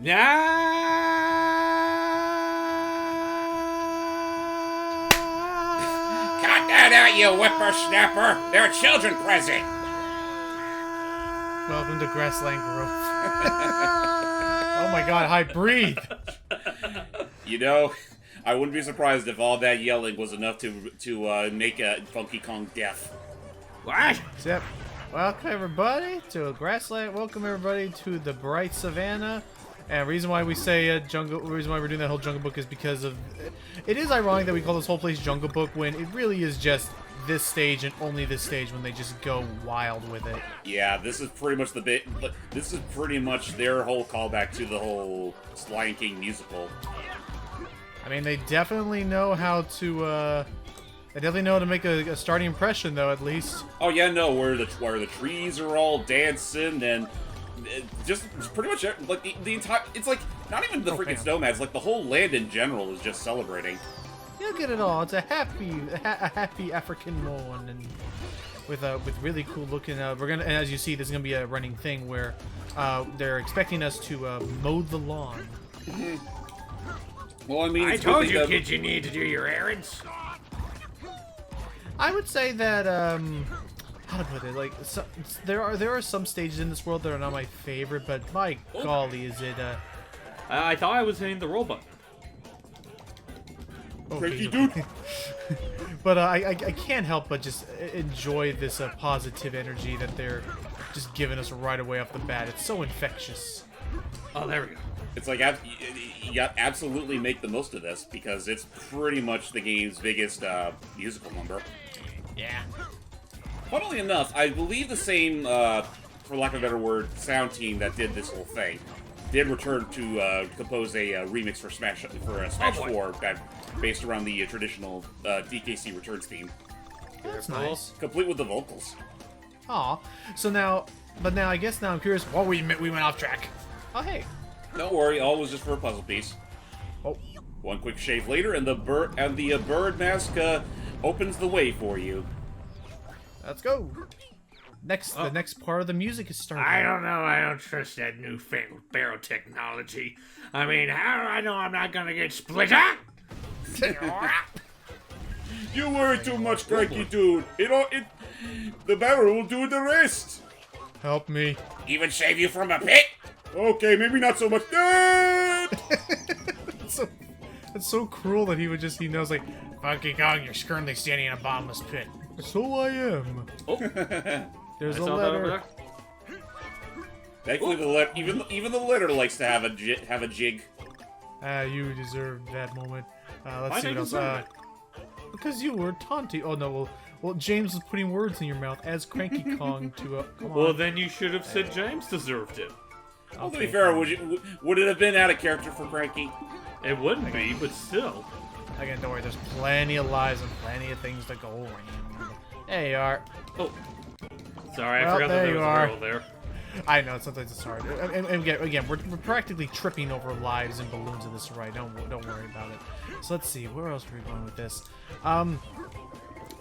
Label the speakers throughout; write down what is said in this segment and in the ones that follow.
Speaker 1: Cut that out, you whippersnapper! There are children present!
Speaker 2: Welcome to Grassland Groove. Oh my god, hi, breathe!
Speaker 1: You know, I wouldn't be surprised if all that yelling was enough to make a Funky Kong deaf.
Speaker 3: What?
Speaker 2: Yep. Welcome everybody to Grassland. Welcome everybody to the bright Savannah. And the reason why we say jungle, the reason why we're doing that whole Jungle Book is because of. It is ironic that we call this whole place Jungle Book when it really is just this stage and only this stage when they just go wild with it.
Speaker 1: Yeah, this is pretty much the bit. This is pretty much their whole callback to the whole Lion King musical.
Speaker 2: I mean, they definitely know how to. They definitely know how to make a starting impression, though. At least.
Speaker 1: Oh yeah, no, where the trees are all dancing and just pretty much like the entire. It's like not even the freaking snowmads. Like the whole land in general is just celebrating.
Speaker 2: Look at it all. It's a happy African morn, and with really cool looking. We're gonna, and as you see, this is gonna be a running thing where they're expecting us to mow the lawn.
Speaker 1: Well, I mean,
Speaker 3: I told you kids you need to do your errands.
Speaker 2: I would say that how to put it, like there are some stages in this world that are not my favorite, but my golly, is it
Speaker 3: I thought I was hitting the roll button.
Speaker 1: Cranky dude.
Speaker 2: But I can't help but just enjoy this positive energy that they're just giving us right away off the bat. It's so infectious.
Speaker 3: Oh, there we go.
Speaker 1: It's like you got absolutely make the most of this because it's pretty much the game's biggest musical number.
Speaker 2: Yeah.
Speaker 1: Funnily enough, I believe the same, for lack of a better word, sound team that did this whole thing did return to compose a remix for Smash 4 based around the traditional DKC Returns theme.
Speaker 2: That's nice.
Speaker 1: Complete with the vocals.
Speaker 2: Aw. So now, I guess now I'm curious. Well, we went off track. Oh hey.
Speaker 1: Don't worry, all was just for a puzzle piece.
Speaker 2: Oh.
Speaker 1: One quick shave later, and the bird mask opens the way for you.
Speaker 2: Let's go. The next part of the music is starting.
Speaker 3: I don't know. I don't trust that newfangled barrel technology. I mean, how do I know I'm not gonna get split up?
Speaker 1: You worry too much, cranky dude. The barrel will do the rest.
Speaker 2: Help me.
Speaker 1: Even save you from a pit? Okay, maybe not so much.
Speaker 2: It's so cruel that he knows, like, Funky Kong, you're currently standing in a bottomless pit. So I am.
Speaker 3: Oh.
Speaker 2: There's a letter.
Speaker 1: Thankfully, the letter, even the letter likes to have a jig.
Speaker 2: You deserve that moment. Let's
Speaker 3: Why
Speaker 2: see what else. Because you were taunting. Oh no, well, James was putting words in your mouth as Cranky Kong to. Come on.
Speaker 3: Well, then you should have said James deserved it.
Speaker 1: Well, to be fair, would it have been out of character for Cranky?
Speaker 3: It wouldn't be, but still.
Speaker 2: Again, don't worry. There's plenty of lives and plenty of things to go around. There you are.
Speaker 3: Oh, sorry,
Speaker 2: Well,
Speaker 3: I forgot that there was a barrel there.
Speaker 2: I know sometimes it's hard. And again, we're practically tripping over lives and balloons in this ride. Don't worry about it. So let's see, where else are we going with this?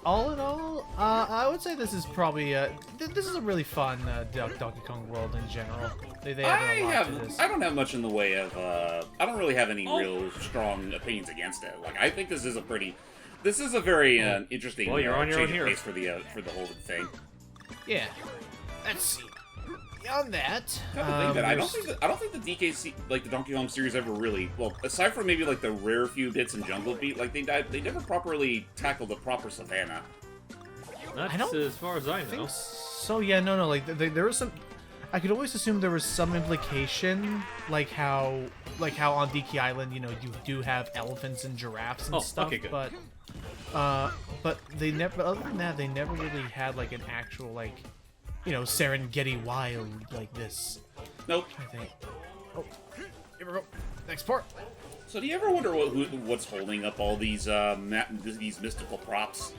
Speaker 2: All in all, I would say this is probably this is a really fun Donkey Kong world in general. They add a lot to this.
Speaker 1: I don't have much in the way of I don't really have any real strong opinions against it. Like I think this is a very interesting change of pace for the whole thing.
Speaker 2: Yeah. Let's see. Beyond that,
Speaker 1: I don't think the DKC, like the Donkey Kong series, ever really, well, aside from maybe like the rare few bits in Jungle Beat, like they never properly tackled the proper Savannah.
Speaker 3: That's as far as I know.
Speaker 2: So yeah, no, like there was some. I could always assume there was some implication, like how on Diki Island, you do have elephants and giraffes and stuff,
Speaker 3: okay, good.
Speaker 2: but they never. But other than that, they never really had like an actual Serengeti wild like this.
Speaker 1: Nope.
Speaker 2: I think. Oh, here we go. Next part.
Speaker 1: So do you ever wonder what's holding up all these mystical props?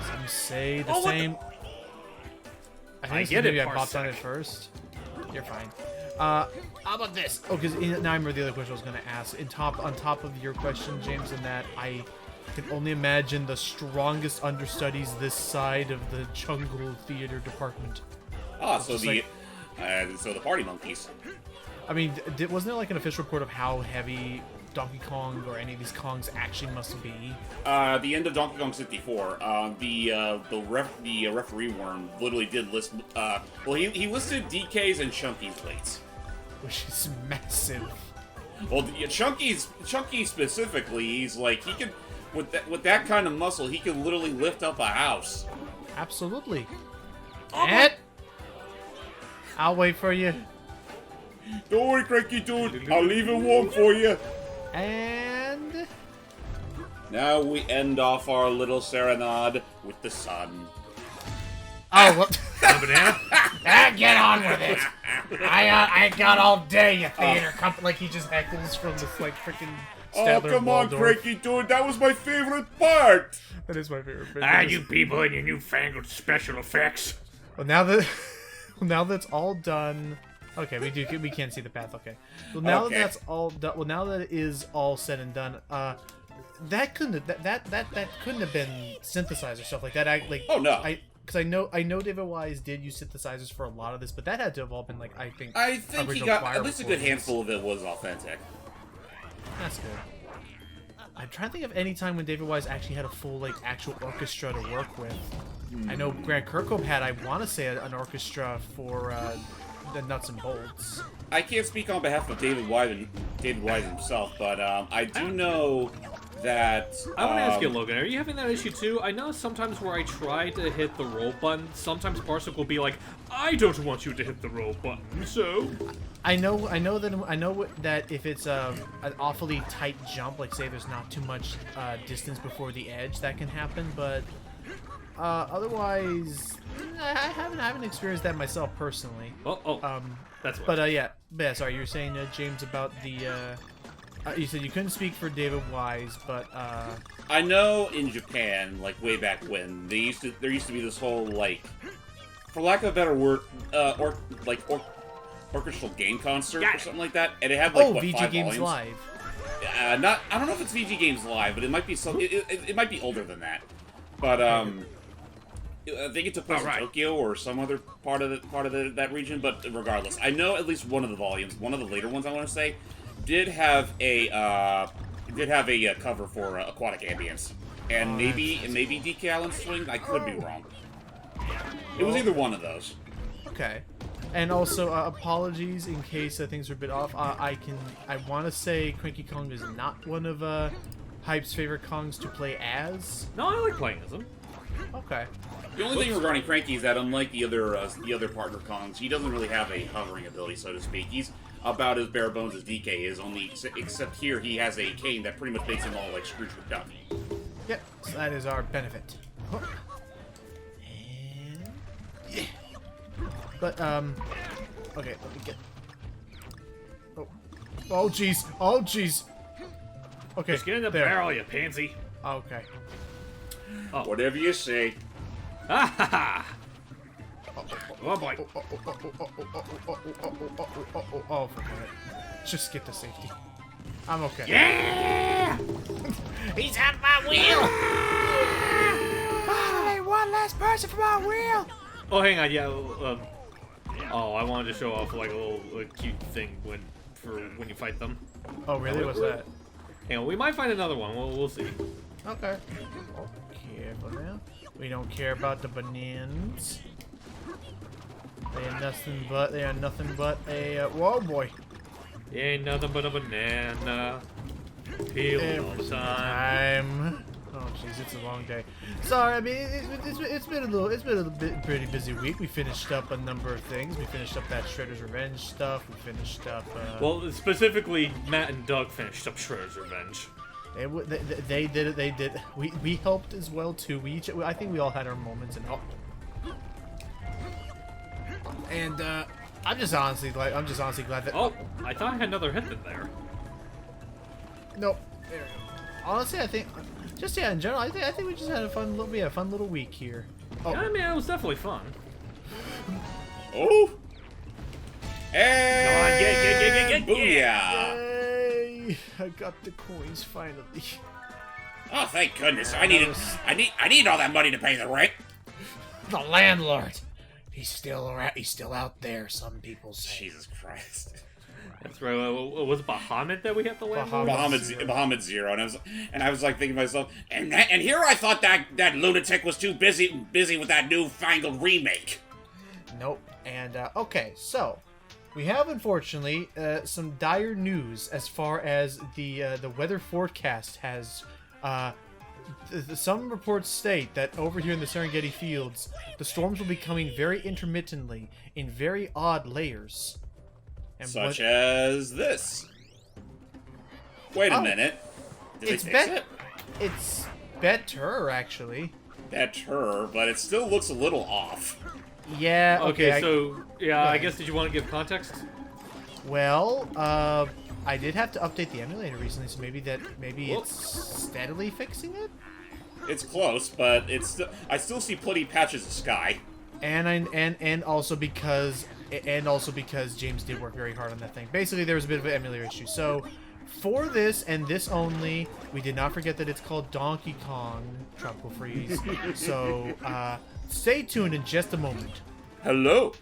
Speaker 2: Some say the same. I
Speaker 3: get it.
Speaker 2: I popped on it first. You're fine. How about this? Oh, because now I remember the other question I was going to ask. On top of your question, James, in that I can only imagine the strongest understudies this side of the Jungle Theater department.
Speaker 1: So the party monkeys.
Speaker 2: I mean, wasn't there like an official report of how heavy Donkey Kong or any of these Kongs actually must be?
Speaker 1: The end of Donkey Kong 64, the referee worm literally did list. Well, he listed DK's and Chunky's weights,
Speaker 2: Which is massive.
Speaker 1: Well, Chunky specifically, he's like he could with that kind of muscle, he could literally lift up a house.
Speaker 2: Absolutely. And I'll wait for you.
Speaker 1: Don't worry, Cranky dude. I'll leave it warm for you.
Speaker 2: And
Speaker 1: now we end off our little serenade with the sun.
Speaker 2: oh, what?
Speaker 3: Banana?
Speaker 2: Get on with it. I ain't got all day, you theater company. Like he just heckles from this like freaking.
Speaker 1: Oh, come on, Cranky dude. That was my favorite part.
Speaker 2: That is my favorite bit.
Speaker 3: Ah, you people and your newfangled special effects.
Speaker 2: Well, now that's all done. Okay, we can't see the path. Okay. Well, now that that's all done. Well, now that it is all said and done, that couldn't have been synthesized or stuff like that.
Speaker 1: Oh no.
Speaker 2: Because I know David Wise did use synthesizers for a lot of this, but that had to have all been like I think
Speaker 1: he got at least a good handful of it was authentic.
Speaker 2: That's good. I'm trying to think of any time when David Wise actually had a full like actual orchestra to work with. I know Grant Kirkhope had, I want to say, an orchestra for the nuts and bolts.
Speaker 1: I can't speak on behalf of David Wise himself, but I do know that.
Speaker 4: I want to ask you, Logan, are you having that issue too? I know sometimes where I try to hit the roll button, sometimes Parsec will be like, I don't want you to hit the roll button, so.
Speaker 2: I know that if it's an awfully tight jump, like say there's not too much distance before the edge, that can happen. But otherwise, I haven't experienced that myself personally.
Speaker 4: That's what.
Speaker 2: But yeah. Sorry, you were saying, James, about the. You said you couldn't speak for David Wise, but
Speaker 1: I know in Japan, like way back when, there used to be this whole like, for lack of a better word, orchestral game concert or something like that, and it had like
Speaker 2: VG
Speaker 1: 5
Speaker 2: Games
Speaker 1: volumes.
Speaker 2: Live.
Speaker 1: I don't know if it's VG Games Live, but it might be it might be older than that. But I think it took place in Tokyo or some other part of that region. But regardless, I know at least one of the volumes, one of the later ones, I want to say, did have a cover for Aquatic Ambience, and maybe DK Allen Swing. I could be wrong. It was either one of those.
Speaker 2: Okay. And also, apologies in case things are a bit off. I want to say Cranky Kong is not one of Hype's favorite Kongs to play as.
Speaker 4: No, I like playing as him.
Speaker 2: Okay.
Speaker 1: The only thing regarding Cranky is that unlike the other partner Kongs, he doesn't really have a hovering ability, so to speak. He's about as bare bones as DK is, only except here he has a cane that pretty much makes him all like Scrooge McDuck.
Speaker 2: Yep, so that is our benefit. And yeah. But okay, let me get. Oh jeez, oh jeez. Okay,
Speaker 3: Just get in the barrel, you pansy.
Speaker 2: Okay.
Speaker 1: Oh. Whatever you say.
Speaker 4: Ah ha ha!
Speaker 3: Oh boy.
Speaker 2: Oh, forget it. Just get to safety. I'm okay.
Speaker 3: Yeah! He's on my wheel!
Speaker 2: Finally, one last person for my wheel!
Speaker 4: Oh, hang on, yeah. I wanted to show off like a cute thing when you fight them.
Speaker 2: Oh, really? What's that?
Speaker 4: Hang on, we might find another one. We'll see.
Speaker 2: Okay. Careful now. We don't care about the bananas. They are nothing but a. Whoa, boy.
Speaker 4: Ain't nothing but a banana. Peel all the time.
Speaker 2: Oh jeez, it's a long day. Sorry, I mean it's been a bit pretty busy week. We finished up a number of things. We finished up that Shredder's Revenge stuff. We finished up.
Speaker 4: Well, specifically, Matt and Doug finished up Shredder's Revenge.
Speaker 2: They did it. They did. We helped as well too. I think we all had our moments and help. And I'm just honestly glad that.
Speaker 4: Oh, I thought I had another hit in there.
Speaker 2: Nope. Honestly, I think. Just in general, I think we just had a fun little week here. Oh.
Speaker 4: Yeah, I mean, it was definitely fun.
Speaker 1: Oh! Hey!
Speaker 3: Come on, get.
Speaker 1: Booyah!
Speaker 2: Yay! I got the coins finally.
Speaker 1: Oh, thank goodness! I need all that money to pay the rent.
Speaker 2: The landlord. He's still out there. Some people say.
Speaker 1: Jesus Christ!
Speaker 4: That's right. Was it Bahamut that we had to land on?
Speaker 1: Bahamut Zero, and I was like thinking to myself, and here I thought that lunatic was too busy with that newfangled remake.
Speaker 2: Nope. And okay, so we have unfortunately some dire news as far as the weather forecast has. Some reports state that over here in the Serengeti Fields, the storms will be coming very intermittently in very odd layers. And
Speaker 1: Such as this. Wait a minute. Did they fix it?
Speaker 2: It's better, actually.
Speaker 1: Better, but it still looks a little off.
Speaker 2: Yeah, okay.
Speaker 4: I guess, did you want to give context?
Speaker 2: Well, I did have to update the emulator recently, so maybe it's steadily fixing it?
Speaker 1: It's close, but I still see plenty of patches of sky.
Speaker 2: And also because James did work very hard on that thing. Basically, there was a bit of an emulator issue. So, for this and this only, we did not forget that it's called Donkey Kong Tropical Freeze. So, stay tuned in just a moment.
Speaker 1: Hello.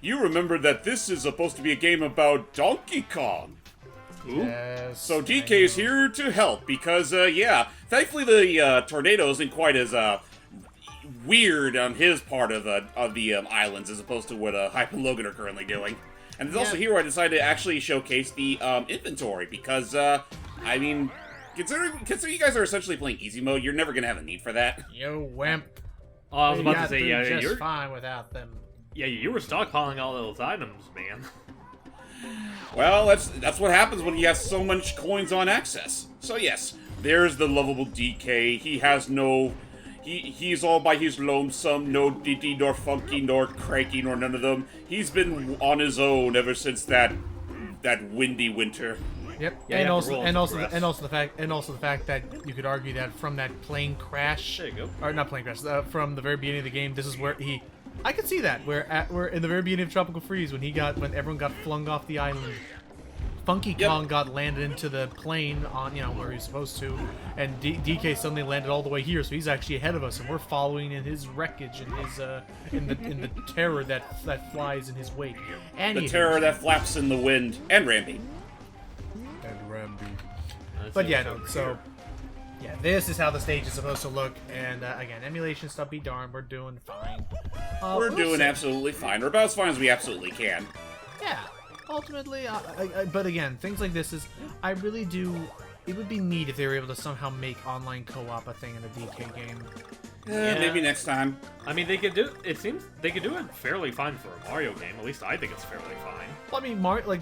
Speaker 1: You remember that this is supposed to be a game about Donkey Kong. Ooh.
Speaker 2: Yes,
Speaker 1: So DK is here to help because, thankfully the tornado isn't quite as weird on his part of the islands as opposed to what Hype and Logan are currently doing. And it's also here where I decided to actually showcase the inventory because, I mean, considering you guys are essentially playing easy mode, you're never gonna have a need for that.
Speaker 2: You wimp.
Speaker 4: Oh, I was about to say,
Speaker 2: you're fine without them.
Speaker 4: Yeah, you were stockpiling all those items, man.
Speaker 1: Well, that's what happens when you have so much coins on access. So yes, there's the lovable DK. He has no... He's all by his lonesome, no ditty, nor funky, nor cranky, nor none of them. He's been on his own ever since that windy winter.
Speaker 2: Yep,
Speaker 4: Yeah,
Speaker 2: and also the fact that you could argue that from that plane crash,
Speaker 4: There you go.
Speaker 2: or not plane crash, from the very beginning of the game, this is where I could see that where in the very beginning of Tropical Freeze when everyone got flung off the island, Funky Kong got landed into the plane on where he's supposed to, and DK suddenly landed all the way here, so he's actually ahead of us, and we're following in his wreckage and his in the terror that flies in his wake. And
Speaker 1: The terror that flaps in the wind, and Rambi.
Speaker 2: But yeah, no, so yeah, this is how the stage is supposed to look, and again, emulation stuff be darned, we're doing fine.
Speaker 1: We're doing absolutely fine. We're about as fine as we absolutely can.
Speaker 2: Yeah, ultimately, but again, things like this I really do. It would be neat if they were able to somehow make online co-op a thing in a DK game.
Speaker 1: Maybe next time.
Speaker 4: I mean, they could do. It seems they could do it fairly fine for a Mario game. At least I think it's fairly fine.
Speaker 2: Well, I mean, Mario,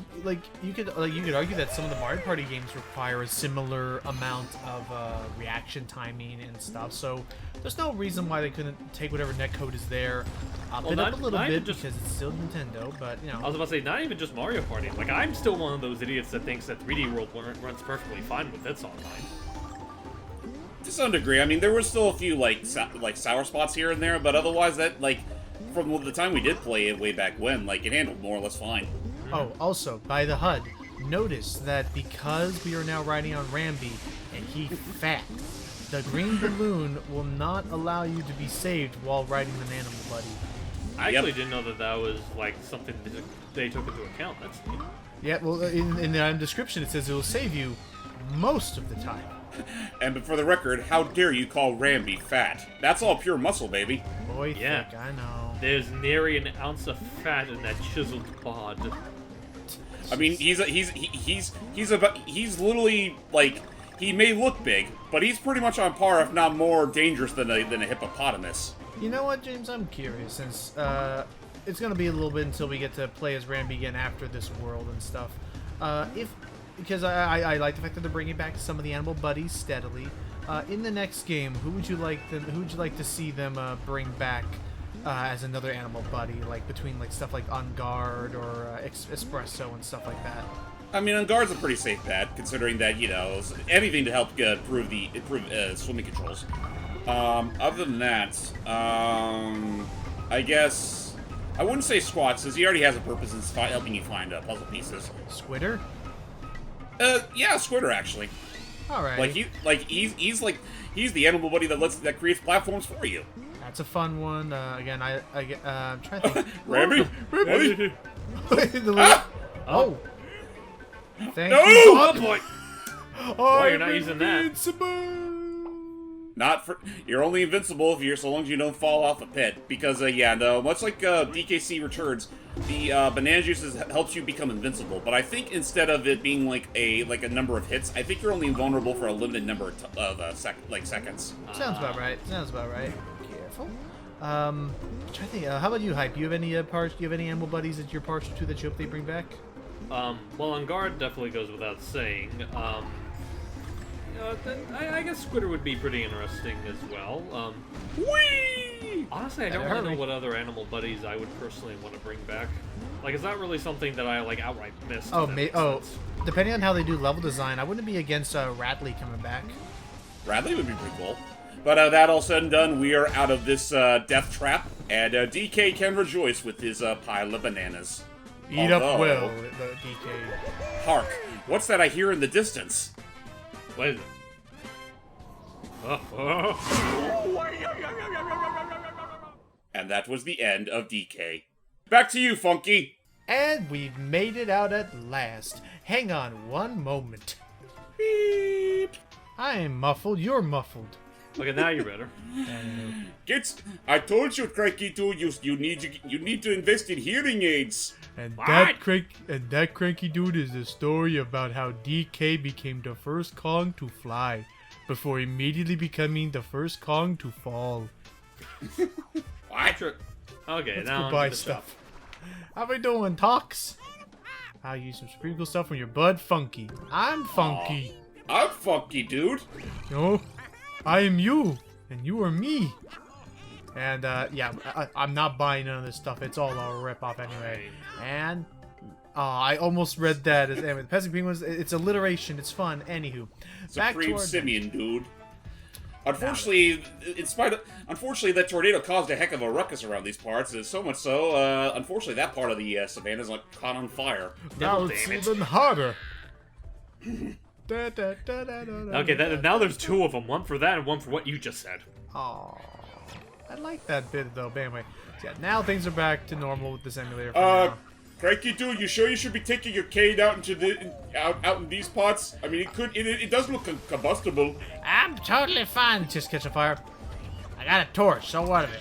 Speaker 2: you could argue that some of the Mario Party games require a similar amount of reaction timing and stuff. So there's no reason why they couldn't take whatever netcode is there, up it up a little bit because it's still Nintendo. But
Speaker 4: I was about to say, not even just Mario Party. Like, I'm still one of those idiots that thinks that 3D World runs perfectly fine with its online.
Speaker 1: To some degree, I mean, there were still a few sour spots here and there, but otherwise, from the time we did play it way back when, it handled more or less fine.
Speaker 2: Oh, also, by the HUD, notice that because we are now riding on Rambi, and he fat, the green balloon will not allow you to be saved while riding an animal buddy.
Speaker 4: I actually didn't know that was, something they took into account. That's neat.
Speaker 2: Yeah, well, in the description it says it will save you most of the time.
Speaker 1: And for the record, how dare you call Rambi fat? That's all pure muscle, baby.
Speaker 2: Boy,
Speaker 4: Yeah.
Speaker 2: thick, I know.
Speaker 4: There's nary an ounce of fat in that chiseled bod.
Speaker 1: I mean, he's literally he may look big, but he's pretty much on par, if not more dangerous than a hippopotamus.
Speaker 2: You know what, James? I'm curious, since it's going to be a little bit until we get to play as Rambi again after this world and stuff. Because I like the fact that they're bringing back some of the animal buddies steadily. In the next game, who would you like to see them bring back as another animal buddy, between stuff like On Guard or Espresso and stuff like that?
Speaker 1: I mean, On Guard's a pretty safe bet, considering that anything to help improve swimming controls. Other than that, I guess I wouldn't say Squat, since he already has a purpose in helping you find puzzle pieces.
Speaker 2: Squitter?
Speaker 1: Yeah, Squitter actually.
Speaker 2: All right.
Speaker 1: He's the animal buddy that creates platforms for you.
Speaker 2: That's a fun one. Again, I'm trying to think.
Speaker 1: Rambi?
Speaker 2: The little- oh, Thank
Speaker 1: No!
Speaker 2: you.
Speaker 4: Oh boy! Why you're not using that?
Speaker 1: Not for you're only invincible if you're so long as you don't fall off a pit. Because yeah, no, much like DKC Returns, the banana juices helps you become invincible. But I think instead of it being like a number of hits, I think you're only invulnerable for a limited number of seconds.
Speaker 2: Sounds about right. Sounds about right. Careful. I'm trying to think. How about you, Hype? Do you have any do you have any animal buddies that you're partial to that you hope they bring back?
Speaker 4: Well, on guard definitely goes without saying. Then I guess Squitter would be pretty interesting as well.
Speaker 1: Whee!
Speaker 4: Honestly, I don't really know what other animal buddies I would personally want to bring back. Like, it's not really something that I like outright missed.
Speaker 2: Oh,
Speaker 4: in that sense.
Speaker 2: depending on how they do level design, I wouldn't be against Radley coming back.
Speaker 1: Radley would be pretty cool. But that all said and done, we are out of this death trap, and DK can rejoice with his pile of bananas.
Speaker 2: Eat up well, the DK.
Speaker 1: Hark! What's that I hear in the distance?
Speaker 4: What is it?
Speaker 1: And that was the end of DK. Back to you, Funky.
Speaker 2: And we've made it out at last. Hang on one moment.
Speaker 1: Beep.
Speaker 2: I am muffled, you're muffled.
Speaker 4: Okay, now you're better.
Speaker 1: I told you, Cranky Dude, you need to invest in hearing aids.
Speaker 2: And
Speaker 4: What?
Speaker 2: that cranky dude is the story about how DK became the first Kong to fly, before immediately becoming the first Kong to fall.
Speaker 1: What?
Speaker 4: Sure. Okay,
Speaker 2: That's
Speaker 4: now
Speaker 2: goodbye
Speaker 4: on to the
Speaker 2: stuff. How we doing, Talks? I'll use some pretty cool stuff from your bud, Funky. I'm Funky.
Speaker 1: I'm Funky, dude.
Speaker 2: No, I am you, and you are me. And yeah, I'm not buying none of this stuff. It's all a rip-off anyway. And I almost read that as anyway. The Peasant Penguins. It's alliteration. It's fun. Anywho, back to
Speaker 1: Supreme
Speaker 2: our
Speaker 1: Simian, dude. Unfortunately, unfortunately, that tornado caused a heck of a ruckus around these parts. So much so, unfortunately, that part of the savannah is like caught on fire.
Speaker 2: Now
Speaker 4: Devil
Speaker 2: it's
Speaker 4: damn it.
Speaker 2: even harder.
Speaker 4: Okay, now there's two of them. One for that and one for what you just said.
Speaker 2: Aw, I like that bit though. But anyway, so yeah, now things are back to normal with this emulator. For now.
Speaker 1: Cranky dude, you sure you should be taking your cane out into the out in these pots? I mean, it does look combustible.
Speaker 2: I'm totally fine. Just catch a fire. I got a torch. So what of it?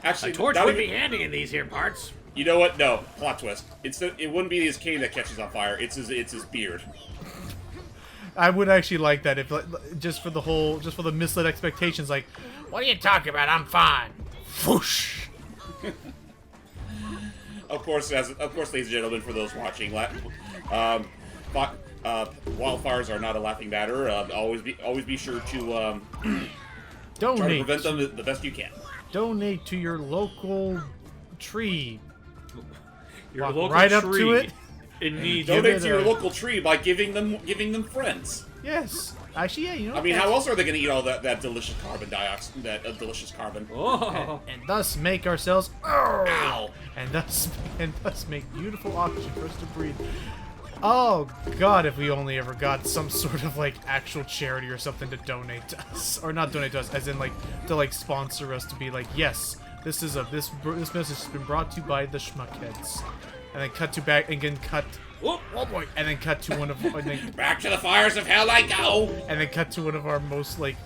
Speaker 1: Actually,
Speaker 3: A torch
Speaker 1: not
Speaker 3: would
Speaker 1: even-
Speaker 3: be handy in these here parts.
Speaker 1: You know what? No, plot twist. It wouldn't be his cane that catches on fire. It's his beard.
Speaker 2: I would actually like that if just for the misled expectations. Like, what are you talking about? I'm fine. Whoosh.
Speaker 1: Of course, ladies and gentlemen, for those watching, wildfires are not a laughing matter. Always be sure to try to
Speaker 2: Donate.
Speaker 1: prevent them the best you can.
Speaker 2: Donate to your local tree.
Speaker 4: Your
Speaker 2: Walk
Speaker 4: local
Speaker 2: right
Speaker 4: tree
Speaker 2: up to it.
Speaker 4: in need.
Speaker 1: Donate
Speaker 2: it
Speaker 1: to your
Speaker 2: a-
Speaker 1: local tree by giving them friends.
Speaker 2: Yes. Actually, yeah. You know.
Speaker 1: I mean,
Speaker 2: that's-
Speaker 1: how else are they going to eat all that delicious carbon dioxide, that delicious carbon?
Speaker 4: Oh,
Speaker 2: And thus make ourselves.
Speaker 1: Ow!
Speaker 2: And thus make beautiful oxygen for us to breathe. Oh God! If we only ever got some sort of like actual charity or something to donate to us, or not donate to us, as in like to like sponsor us to be like, yes, this message has been brought to you by the Schmuckheads, and then cut to back and again cut. Oh boy! And then cut to one of and then,
Speaker 1: Back to the fires of hell I go!
Speaker 2: and then cut to one of our most like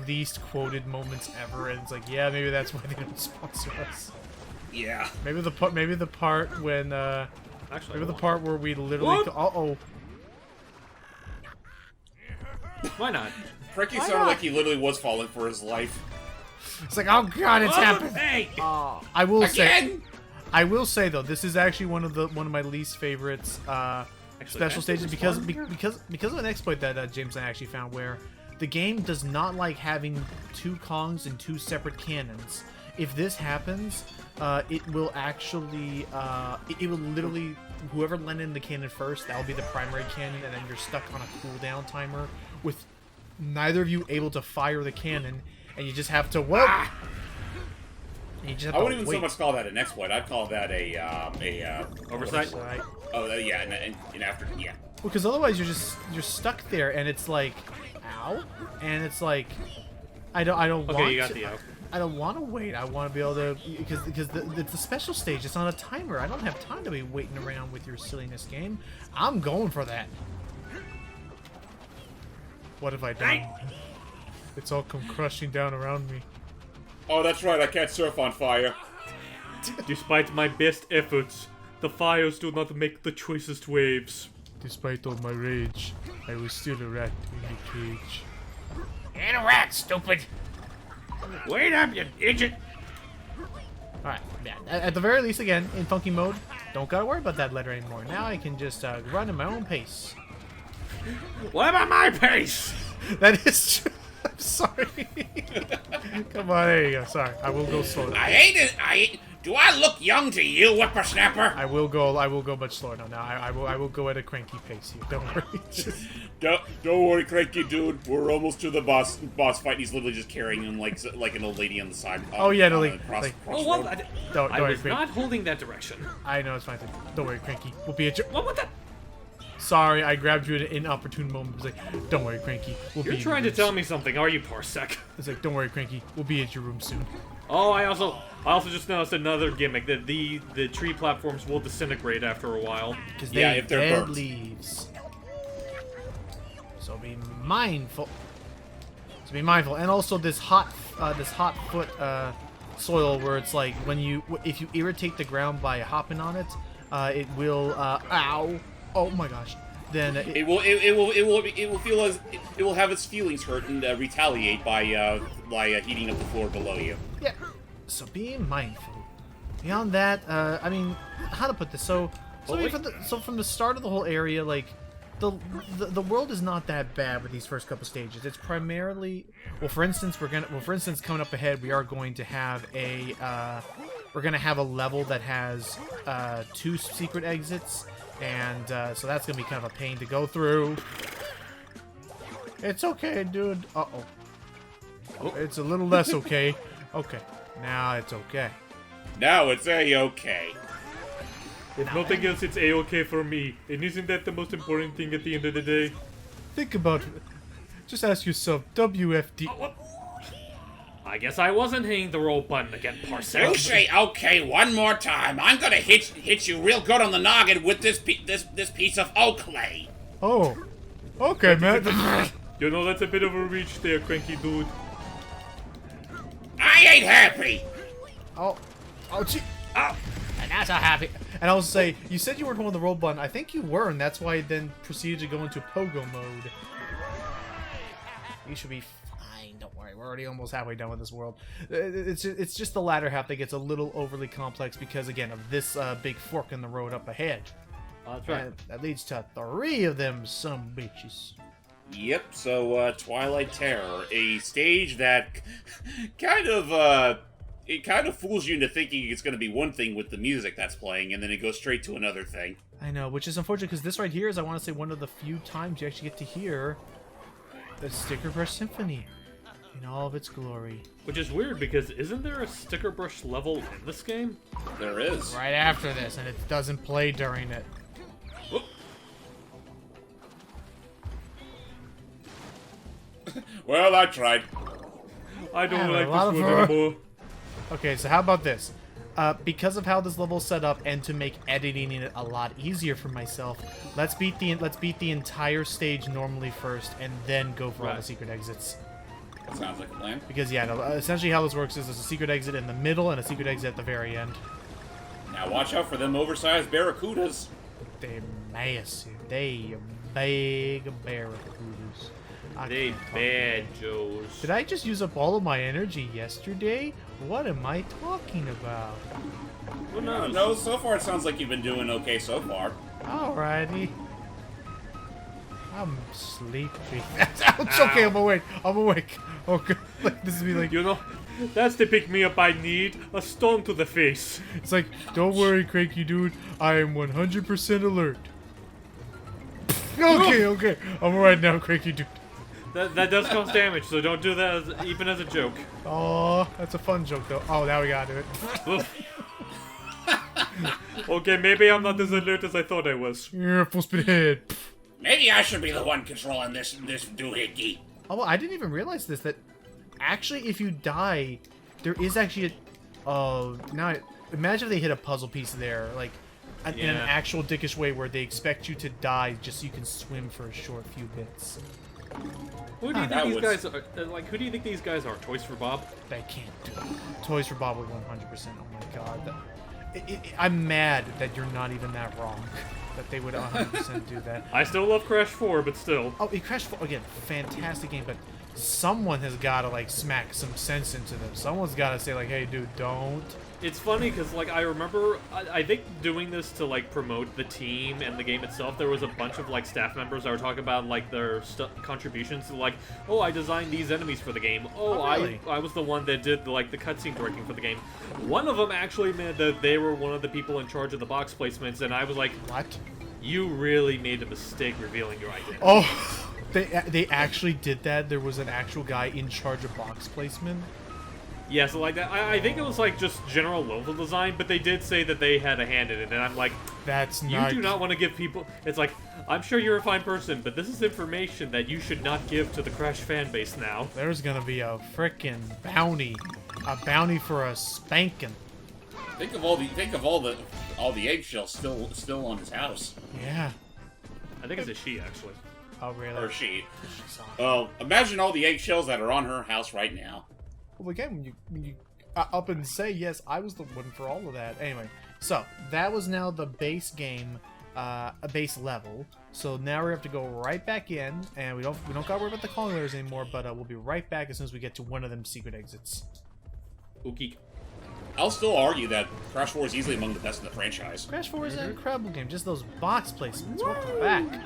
Speaker 2: least quoted moments ever, and it's like, yeah, maybe that's why they don't sponsor us.
Speaker 1: Yeah.
Speaker 2: Maybe the part when
Speaker 4: actually,
Speaker 2: maybe the part where we literally
Speaker 4: What? Why not?
Speaker 1: Cranky
Speaker 2: Why
Speaker 1: sounded
Speaker 2: not?
Speaker 1: like he literally was falling for his life.
Speaker 2: It's like, oh God, it's happened.
Speaker 3: Hey!
Speaker 2: I will say,
Speaker 1: Again?
Speaker 2: though, this is actually one of my least favorites special stages because of an exploit that James and I actually found where the game does not like having two Kongs and two separate cannons. If this happens, it will actually it will literally whoever lent in the cannon first, that will be the primary cannon, and then you're stuck on a cooldown timer with neither of you able to fire the cannon, and you just have to You just have
Speaker 1: I
Speaker 2: to
Speaker 1: wouldn't even
Speaker 2: wait.
Speaker 1: so much call that an exploit. I'd call that a
Speaker 4: Oversight.
Speaker 2: Right.
Speaker 1: Oh yeah, and after yeah.
Speaker 2: Because otherwise you're stuck there, and it's like, ow, and it's like, I don't
Speaker 4: Okay,
Speaker 2: want
Speaker 4: you got
Speaker 2: to,
Speaker 4: the out.
Speaker 2: I don't want to wait. I want to be able to, because it's a special stage. It's on a timer. I don't have time to be waiting around with your silliness game. I'm going for that. What have I done? It's all come crushing down around me.
Speaker 1: Oh, that's right. I can't surf on fire.
Speaker 4: Despite my best efforts, the fires do not make the choicest waves.
Speaker 2: Despite all my rage, I was still a rat in the cage.
Speaker 3: Ain't a rat, stupid. Wait up, you idiot.
Speaker 2: Alright, yeah. At the very least, again, in funky mode, don't gotta worry about that letter anymore. Now I can just run at my own pace.
Speaker 3: What about my pace?
Speaker 2: That is true. I'm sorry. Come on, there you go. Sorry, I will go slower.
Speaker 3: I hate it. Do I look young to you, whippersnapper?
Speaker 2: I will go much slower now. I will go at a cranky pace here. Don't worry.
Speaker 1: Don't worry, cranky dude. We're almost to the boss fight. He's literally just carrying him like an old lady on the side.
Speaker 2: Oh yeah, no,
Speaker 1: across
Speaker 4: Oh,
Speaker 1: the
Speaker 4: well,
Speaker 1: road.
Speaker 2: don't
Speaker 4: I
Speaker 2: worry,
Speaker 4: was
Speaker 2: Cranky.
Speaker 4: not holding that direction.
Speaker 2: I know it's fine. Don't worry, Cranky. We'll be at your.
Speaker 4: What the?
Speaker 2: Sorry, I grabbed you at an inopportune moment. It's like, don't worry, Cranky. We'll
Speaker 4: You're
Speaker 2: be
Speaker 4: trying to
Speaker 2: in your
Speaker 4: tell
Speaker 2: room
Speaker 4: me something, are you, Parsec?
Speaker 2: It's like, don't worry, Cranky. We'll be at your room soon.
Speaker 4: Oh, I also just noticed another gimmick that the tree platforms will disintegrate after a while.
Speaker 2: Because
Speaker 1: Yeah,
Speaker 2: they
Speaker 1: if they're
Speaker 2: dead
Speaker 1: burnt.
Speaker 2: leaves. So be mindful. And also this hot foot soil where it's like if you irritate the ground by hopping on it, it will ow. Oh my gosh. Then
Speaker 1: It will feel as it will have its feelings hurt and retaliate by heating up the floor below you.
Speaker 2: yeah. So be mindful. Beyond that, I mean, how to put this? So from the start of the whole area, like the world is not that bad with these first couple stages. It's primarily, for instance, coming up ahead, we are going to have a level that has 2 secret exits, and so that's gonna be kind of a pain to go through. It's okay, dude. Uh-oh. Oh, it's a little less okay. Okay. Now it's okay.
Speaker 1: Now it's a-okay.
Speaker 4: If nothing else, it's a-okay for me. And isn't that the most important thing at the end of the day?
Speaker 2: Think about it. Just ask yourself, WFD.
Speaker 4: I guess I wasn't hitting the roll button again,
Speaker 3: You
Speaker 4: Parsec.
Speaker 3: say okay one more time. I'm gonna hit you real good on the noggin with this piece of oak clay.
Speaker 2: Oh. Okay, man.
Speaker 4: You know, that's a bit of a reach there, cranky dude.
Speaker 3: I ain't happy.
Speaker 2: Oh. Oh, gee.
Speaker 3: Oh, and that's not happy.
Speaker 2: And I'll say, you said you weren't holding the roll button. I think you were, and that's why I then proceeded to go into pogo mode. You should be fine. Don't worry. We're already almost halfway done with this world. It's just the latter half that gets a little overly complex because, again, of this big fork in the road up ahead.
Speaker 4: That's right.
Speaker 2: And that leads to 3 of them some bitches.
Speaker 1: Yep. So Twilight Terror, a stage that kind of fools you into thinking it's going to be one thing with the music that's playing, and then it goes straight to another thing.
Speaker 2: I know, which is unfortunate because this right here is, I want to say, one of the few times you actually get to hear the Sticker Brush Symphony in all of its glory.
Speaker 4: Which is weird because isn't there a sticker brush level in this game?
Speaker 1: There is.
Speaker 2: Right after this, and it doesn't play during it.
Speaker 1: Whoop. Well, I tried.
Speaker 4: I don't
Speaker 2: Yeah,
Speaker 4: like
Speaker 2: a lot
Speaker 4: this
Speaker 2: of
Speaker 4: one
Speaker 2: her-
Speaker 4: anymore.
Speaker 2: Okay, so how about this? Because of how this level's set up, and to make editing it a lot easier for myself, let's beat the entire stage normally first, and then go for all the
Speaker 4: Right.
Speaker 2: secret exits.
Speaker 1: That sounds like a plan.
Speaker 2: Because yeah, no, essentially how this works is there's a secret exit in the middle and a secret exit at the very end.
Speaker 1: Now watch out for them oversized barracudas.
Speaker 2: They're massive. They big barracudas. I
Speaker 4: They
Speaker 2: can't talk
Speaker 4: bad
Speaker 2: today.
Speaker 4: Joes.
Speaker 2: Did I just use up all of my energy yesterday? What am I talking about?
Speaker 4: Who knows?
Speaker 1: No, so far it sounds like you've been doing okay so far.
Speaker 2: Alrighty. I'm sleepy. Ouch, okay, I'm awake. Okay. Like, this is me like,
Speaker 4: You know, that's the pick-me-up I need. A stone to the face.
Speaker 2: it's like, don't worry, cranky dude. I am 100% alert. Okay. I'm alright now, cranky dude.
Speaker 4: That does cause damage, so don't do that even as a joke.
Speaker 2: Oh, that's a fun joke, though. Oh, now we gotta do it.
Speaker 4: Oof. Okay, maybe I'm not as alert as I thought I was.
Speaker 2: Yeah, full speed ahead.
Speaker 3: Maybe I should be the one controlling this doohickey.
Speaker 2: Oh, well, I didn't even realize this, that actually if you die There is actually imagine if they hit a puzzle piece there, like in an actual dickish way where they expect you to die just so you can swim for a short few bits.
Speaker 4: Who do you think these guys are? Like, who do you think these guys are? Toys for Bob?
Speaker 2: They can't do it. Toys for Bob would 100%. Oh my god. I'm mad that you're not even that wrong. That they would 100% do that.
Speaker 4: I still love Crash 4, but still.
Speaker 2: Oh, Crash 4, again, fantastic game, but someone has got to, like, smack some sense into them. Someone's got to say, like, hey, dude, don't.
Speaker 4: It's funny because, like, I remember, I think doing this to, like, promote the team and the game itself, there was a bunch of, like, staff members that were talking about, like, their contributions. Like, oh, I designed these enemies for the game. Oh,
Speaker 2: really?
Speaker 4: I was the one that did, like, the cutscene directing for the game. One of them actually meant that they were one of the people in charge of the box placements, and I was like,
Speaker 2: what?
Speaker 4: You really made a mistake revealing your identity.
Speaker 2: Oh, they actually did that? There was an actual guy in charge of box placement?
Speaker 4: Yeah, so like that, I think it was like just general level design, but they did say that they had a hand in it, and I'm like,
Speaker 2: that's
Speaker 4: you
Speaker 2: not...
Speaker 4: do not want to give people. It's like, I'm sure you're a fine person, but this is information that you should not give to the Crash fan base now.
Speaker 2: There's gonna be a frickin' bounty, a bounty for a spanking.
Speaker 1: Think of all the eggshells still on his house.
Speaker 2: Yeah.
Speaker 4: I think it's a she actually.
Speaker 2: Oh really?
Speaker 1: Or she. Oh, imagine all the eggshells that are on her house right now.
Speaker 2: Well, again, when you up and say, yes, I was the one for all of that. Anyway, so that was now the base game, a base level. So now we have to go right back in, and we don't gotta worry about the calling letters anymore. But we'll be right back as soon as we get to one of them secret exits.
Speaker 4: Ookie.
Speaker 1: I'll still argue that Crash 4 is easily among the best in the franchise.
Speaker 2: Crash 4 is an incredible game. Just those box placements. Welcome back.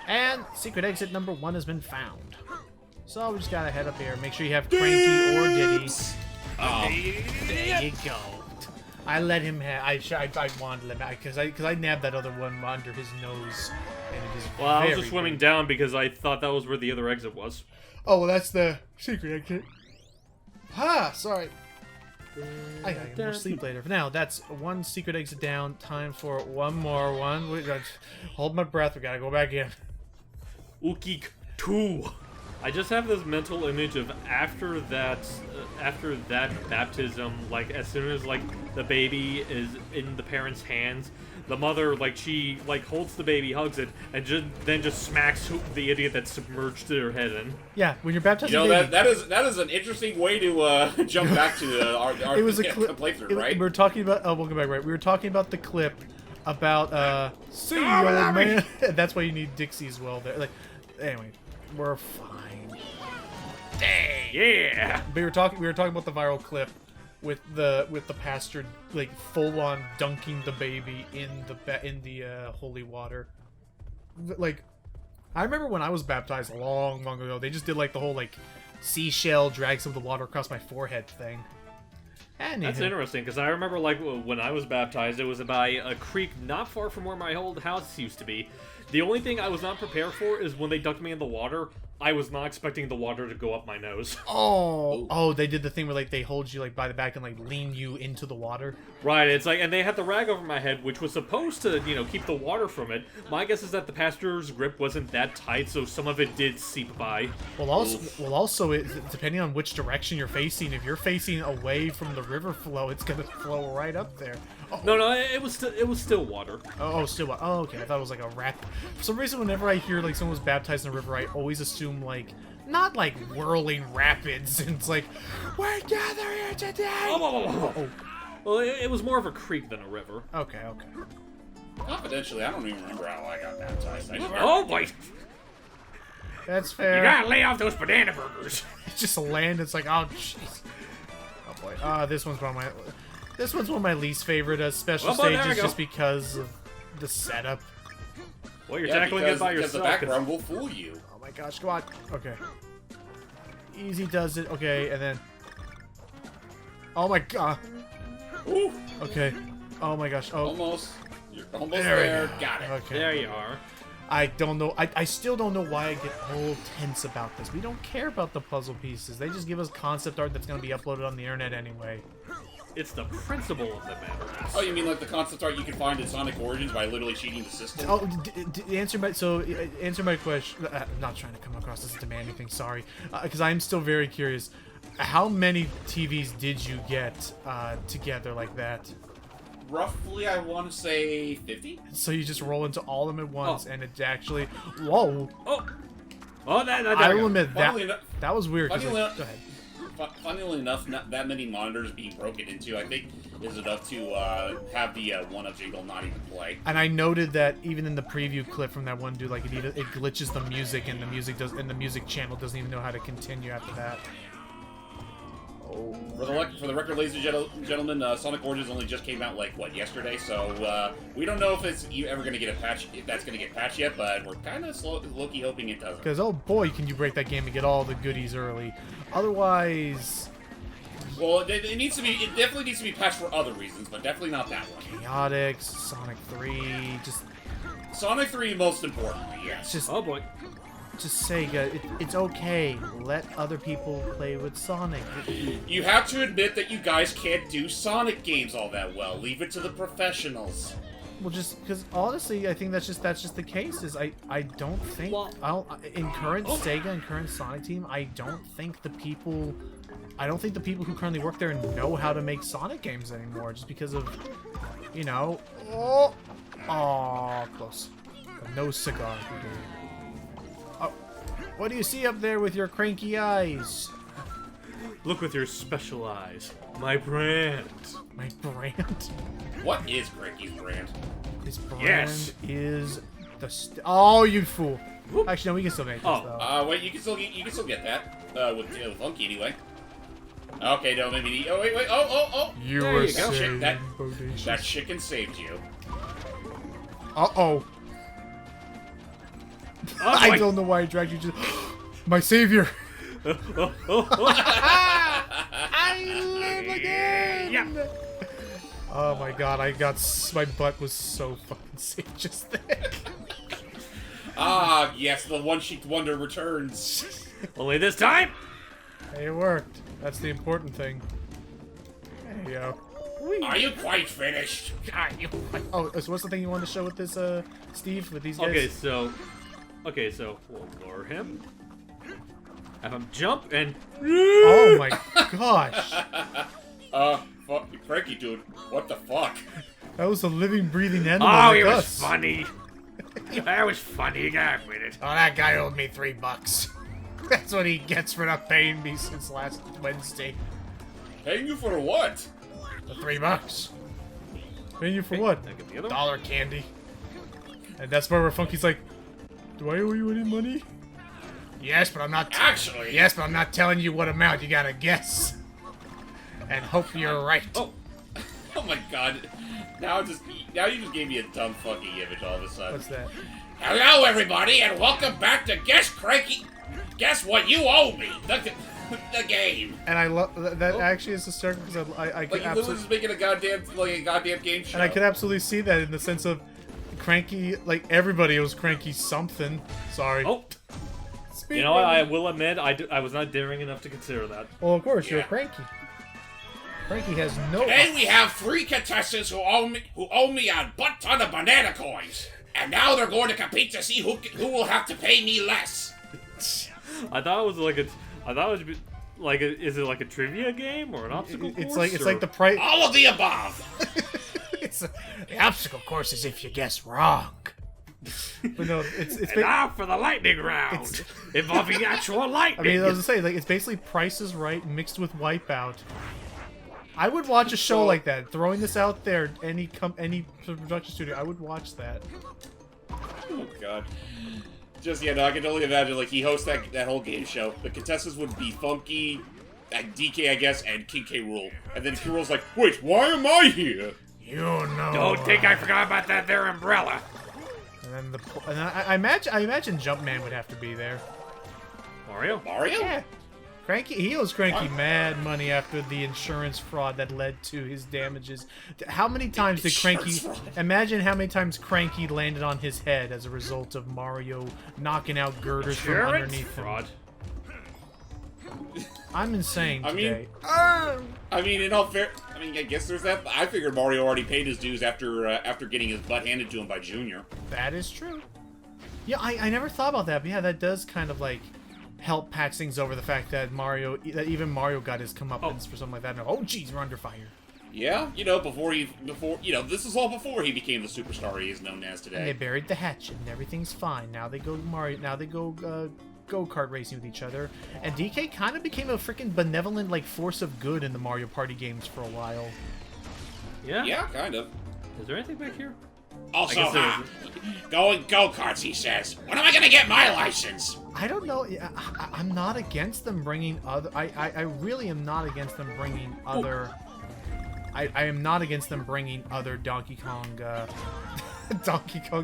Speaker 2: And secret exit number 1 has been found. So we just gotta head up here. Make sure you have Cranky or Diddy. There you go. I let him have. I wanted to let him because I nabbed that other one under his nose, and it is.
Speaker 4: Well, I was just swimming down because I thought that was where the other exit was.
Speaker 2: Oh well, that's the secret exit. Sorry. I gotta get more sleep later. For now, that's one secret exit down. Time for one more one. Hold my breath. We gotta go back in.
Speaker 4: Ookie 2. I just have this mental image of after that baptism, like as soon as like the baby is in the parents' hands, the mother she holds the baby, hugs it, and then just smacks the idiot that submerged their head in.
Speaker 2: Yeah, when you're baptizing,
Speaker 1: that is an interesting way to jump back to our
Speaker 2: it was a
Speaker 1: playthrough, right?
Speaker 2: We were talking about welcome back, right? We were talking about the clip about see you, old man. That's why you need Dixie as well. There, anyway, we're fine.
Speaker 4: Dang, yeah.
Speaker 2: We were talking about the viral clip with the pastor full on dunking the baby in the holy water. I remember when I was baptized long ago, they just did the whole seashell drag some of the water across my forehead thing. Anywho.
Speaker 4: That's interesting because I remember when I was baptized, it was by a creek not far from where my old house used to be. The only thing I was not prepared for is when they dunked me in the water, I was not expecting the water to go up my nose.
Speaker 2: Oh, they did the thing where they hold you by the back and lean you into the water.
Speaker 4: Right, it's and they had the rag over my head, which was supposed to, keep the water from it. My guess is that the pastor's grip wasn't that tight, so some of it did seep by.
Speaker 2: Well, also, depending on which direction you're facing, if you're facing away from the river flow, it's gonna flow right up there. Oh.
Speaker 4: No, it was still water.
Speaker 2: Oh, still water. Oh, okay. I thought it was a rat. For some reason, whenever I hear someone was baptized in a river, I always assume not whirling rapids. And it's we're gathered here today.
Speaker 4: Oh. Well, it was more of a creek than a river.
Speaker 2: Okay.
Speaker 1: Confidentially, I don't even remember how I got baptized.
Speaker 4: Oh boy.
Speaker 2: That's fair.
Speaker 3: You gotta lay off those banana burgers.
Speaker 2: It's just land. It's oh jeez. Oh boy. This one's one of my least favorite special stages, just because of the setup.
Speaker 4: Well, you're tackling it by yourself.
Speaker 1: Because the background will fool you.
Speaker 2: Oh my gosh, come on. Okay. Easy does it. Okay, and then... Oh my god.
Speaker 1: Ooh.
Speaker 2: Okay. Oh my gosh. Oh.
Speaker 1: Almost. You're almost there. Got it.
Speaker 2: Okay.
Speaker 4: There you are.
Speaker 2: I don't know. I still don't know why I get all tense about this. We don't care about the puzzle pieces. They just give us concept art that's going to be uploaded on the internet anyway.
Speaker 4: It's the principle of the matter.
Speaker 1: Oh, you mean the concept art you can find in Sonic Origins by literally cheating the system?
Speaker 2: Oh, answer my question. I'm not trying to come across as a demanding thing. Sorry, because I'm still very curious. How many TVs did you get together like that?
Speaker 1: Roughly, I want to say 50.
Speaker 2: So you just roll into all of them at once, and it actually... Whoa! I will admit, that was weird. 'cause
Speaker 1: Funnily
Speaker 2: go ahead.
Speaker 1: Funnily enough, not that many monitors being broken into, I think, is enough to have the one-up jingle not even play.
Speaker 2: And I noted that even in the preview clip from that one dude, like it glitches the music, and the music channel doesn't even know how to continue after that. Oh.
Speaker 1: For the record, ladies and gentlemen, Sonic Origins only just came out like what, yesterday, so we don't know if it's ever gonna get a patch, if that's gonna get patched yet, but we're kind of low-key hoping it doesn't.
Speaker 2: Because oh boy, can you break that game and get all the goodies early? Otherwise,
Speaker 1: well, it definitely needs to be patched for other reasons, but definitely not that one.
Speaker 2: Chaotix, Sonic 3, just
Speaker 1: Sonic 3 most importantly, yes.
Speaker 2: just
Speaker 4: Oh boy.
Speaker 2: just Sega, it's okay. Let other people play with Sonic.
Speaker 1: You have to admit that you guys can't do Sonic games all that well. Leave it to the professionals.
Speaker 2: Well, just because honestly, I think that's just the case. Is I don't think in current Sega and current Sonic team, I don't think the people who currently work there know how to make Sonic games anymore. Just because of, you know, close. No cigar. Oh, what do you see up there with your cranky eyes?
Speaker 4: Look with your special eyes. My brand.
Speaker 2: My brand.
Speaker 1: What is Cranky's brand?
Speaker 2: His brand
Speaker 3: Yes.
Speaker 2: is the. Oh, you fool! Actually, no, we can still make this though.
Speaker 1: Wait, you can still get that with Funky anyway. Okay, no, maybe. Oh, wait. Oh.
Speaker 2: You
Speaker 4: There
Speaker 2: were
Speaker 4: you go.
Speaker 2: saying
Speaker 1: That
Speaker 2: bodacious.
Speaker 1: chicken saved you.
Speaker 2: Uh-oh.
Speaker 4: Oh,
Speaker 2: I
Speaker 4: boy.
Speaker 2: don't know why I dragged you to... My savior! I live again!
Speaker 3: Yeah.
Speaker 2: Oh my god, my butt was so fucking safe just there.
Speaker 1: Ah, yes, the one-sheet wonder returns.
Speaker 4: Only this time.
Speaker 2: Hey, it worked. That's the important thing. There you go.
Speaker 1: Are you quite finished?
Speaker 2: Oh, so what's the thing you wanted to show with this, Steve, with these guys?
Speaker 4: Okay, so we'll lure him. Have him jump and.
Speaker 2: Oh my gosh.
Speaker 1: Fuck, Cranky dude, what the fuck?
Speaker 2: That was a living, breathing animal
Speaker 3: Oh,
Speaker 2: like
Speaker 3: it was
Speaker 2: us.
Speaker 3: funny. That was funny, you gotta admit it.
Speaker 2: Oh, that guy owed me $3. That's what he gets for not paying me since last Wednesday.
Speaker 1: Paying you for what?
Speaker 2: The $3. Paying you for what?
Speaker 4: Can I get the other one?
Speaker 2: Dollar candy. And that's where Funky's like, do I owe you any money? Yes, but I'm not.
Speaker 1: Actually,
Speaker 2: Yes, but I'm not telling you what amount. You gotta guess. And hope you're right.
Speaker 1: Oh my god. Now you just gave me a dumb fucking image all of a sudden.
Speaker 2: What's that?
Speaker 1: Hello, everybody, and welcome back to Guess What You Owe Me, the game.
Speaker 2: And I love that. Actually, is hysterical because I could
Speaker 1: Like, you literally
Speaker 2: absolutely.
Speaker 1: just making a goddamn game show.
Speaker 2: And I could absolutely see that in the sense of Cranky, like everybody was Cranky something. Sorry.
Speaker 4: Oh,
Speaker 2: Speed
Speaker 4: you know what?
Speaker 2: run.
Speaker 4: I will admit I was not daring enough to consider that.
Speaker 2: Well, of course, you're
Speaker 1: Yeah.
Speaker 2: Cranky. Cranky has no.
Speaker 1: Today we have 3 contestants who owe me a butt ton of banana coins, and now they're going to compete to see who will have to pay me less.
Speaker 4: I thought it was like is it like a trivia game or an obstacle
Speaker 2: It's
Speaker 4: course?
Speaker 2: like the price.
Speaker 1: All of the above.
Speaker 2: The obstacle course is if you guess wrong. But no, it's
Speaker 3: And now for the lightning round, involving actual
Speaker 2: I
Speaker 3: lightning.
Speaker 2: mean, I was gonna say, like, it's basically Price is Right mixed with Wipeout. I would watch a show like that. Throwing this out there, any production studio, I would watch that.
Speaker 1: Oh god. Just, yeah, no, I can only imagine, like, he hosts that whole game show. The contestants would be Funky, DK, I guess, and King K. Rool. And then K. Rool's like, wait, why am I here?
Speaker 2: You know.
Speaker 3: Don't think I forgot about that there umbrella.
Speaker 2: And then I imagine Jumpman would have to be there.
Speaker 4: Mario?
Speaker 1: Mario?
Speaker 2: Yeah. Cranky, he owes Cranky mad money after the insurance fraud that led to his damages. How many times did Cranky...
Speaker 1: Insurance fraud.
Speaker 2: Imagine how many times Cranky landed on his head as a result of Mario knocking out girders from
Speaker 3: Insurance
Speaker 2: underneath him.
Speaker 4: Fraud.
Speaker 2: I'm insane
Speaker 1: I mean-
Speaker 2: today.
Speaker 1: I mean, in all fair... I mean, I guess there's that. I figured Mario already paid his dues after getting his butt handed to him by Junior.
Speaker 2: That is true. Yeah, I never thought about that, but yeah, that does kind of like... help patch things over the fact that even Mario got his comeuppance for something like that. No, oh jeez, we're under fire.
Speaker 1: Yeah, this is all before he became the superstar he is known as
Speaker 2: And they
Speaker 1: today.
Speaker 2: buried the hatchet, and everything's fine. Now they go go-kart racing with each other. And DK kind of became a freaking benevolent, like, force of good in the Mario Party games for a while.
Speaker 4: Yeah?
Speaker 1: Yeah, kind of.
Speaker 4: Is there anything back here?
Speaker 1: Also,
Speaker 4: I guess there
Speaker 1: going go-karts, he says. When am I gonna get my license?
Speaker 2: I don't know. I'm not against them bringing other... I really am not against them bringing other... I am not against them bringing other Donkey Kong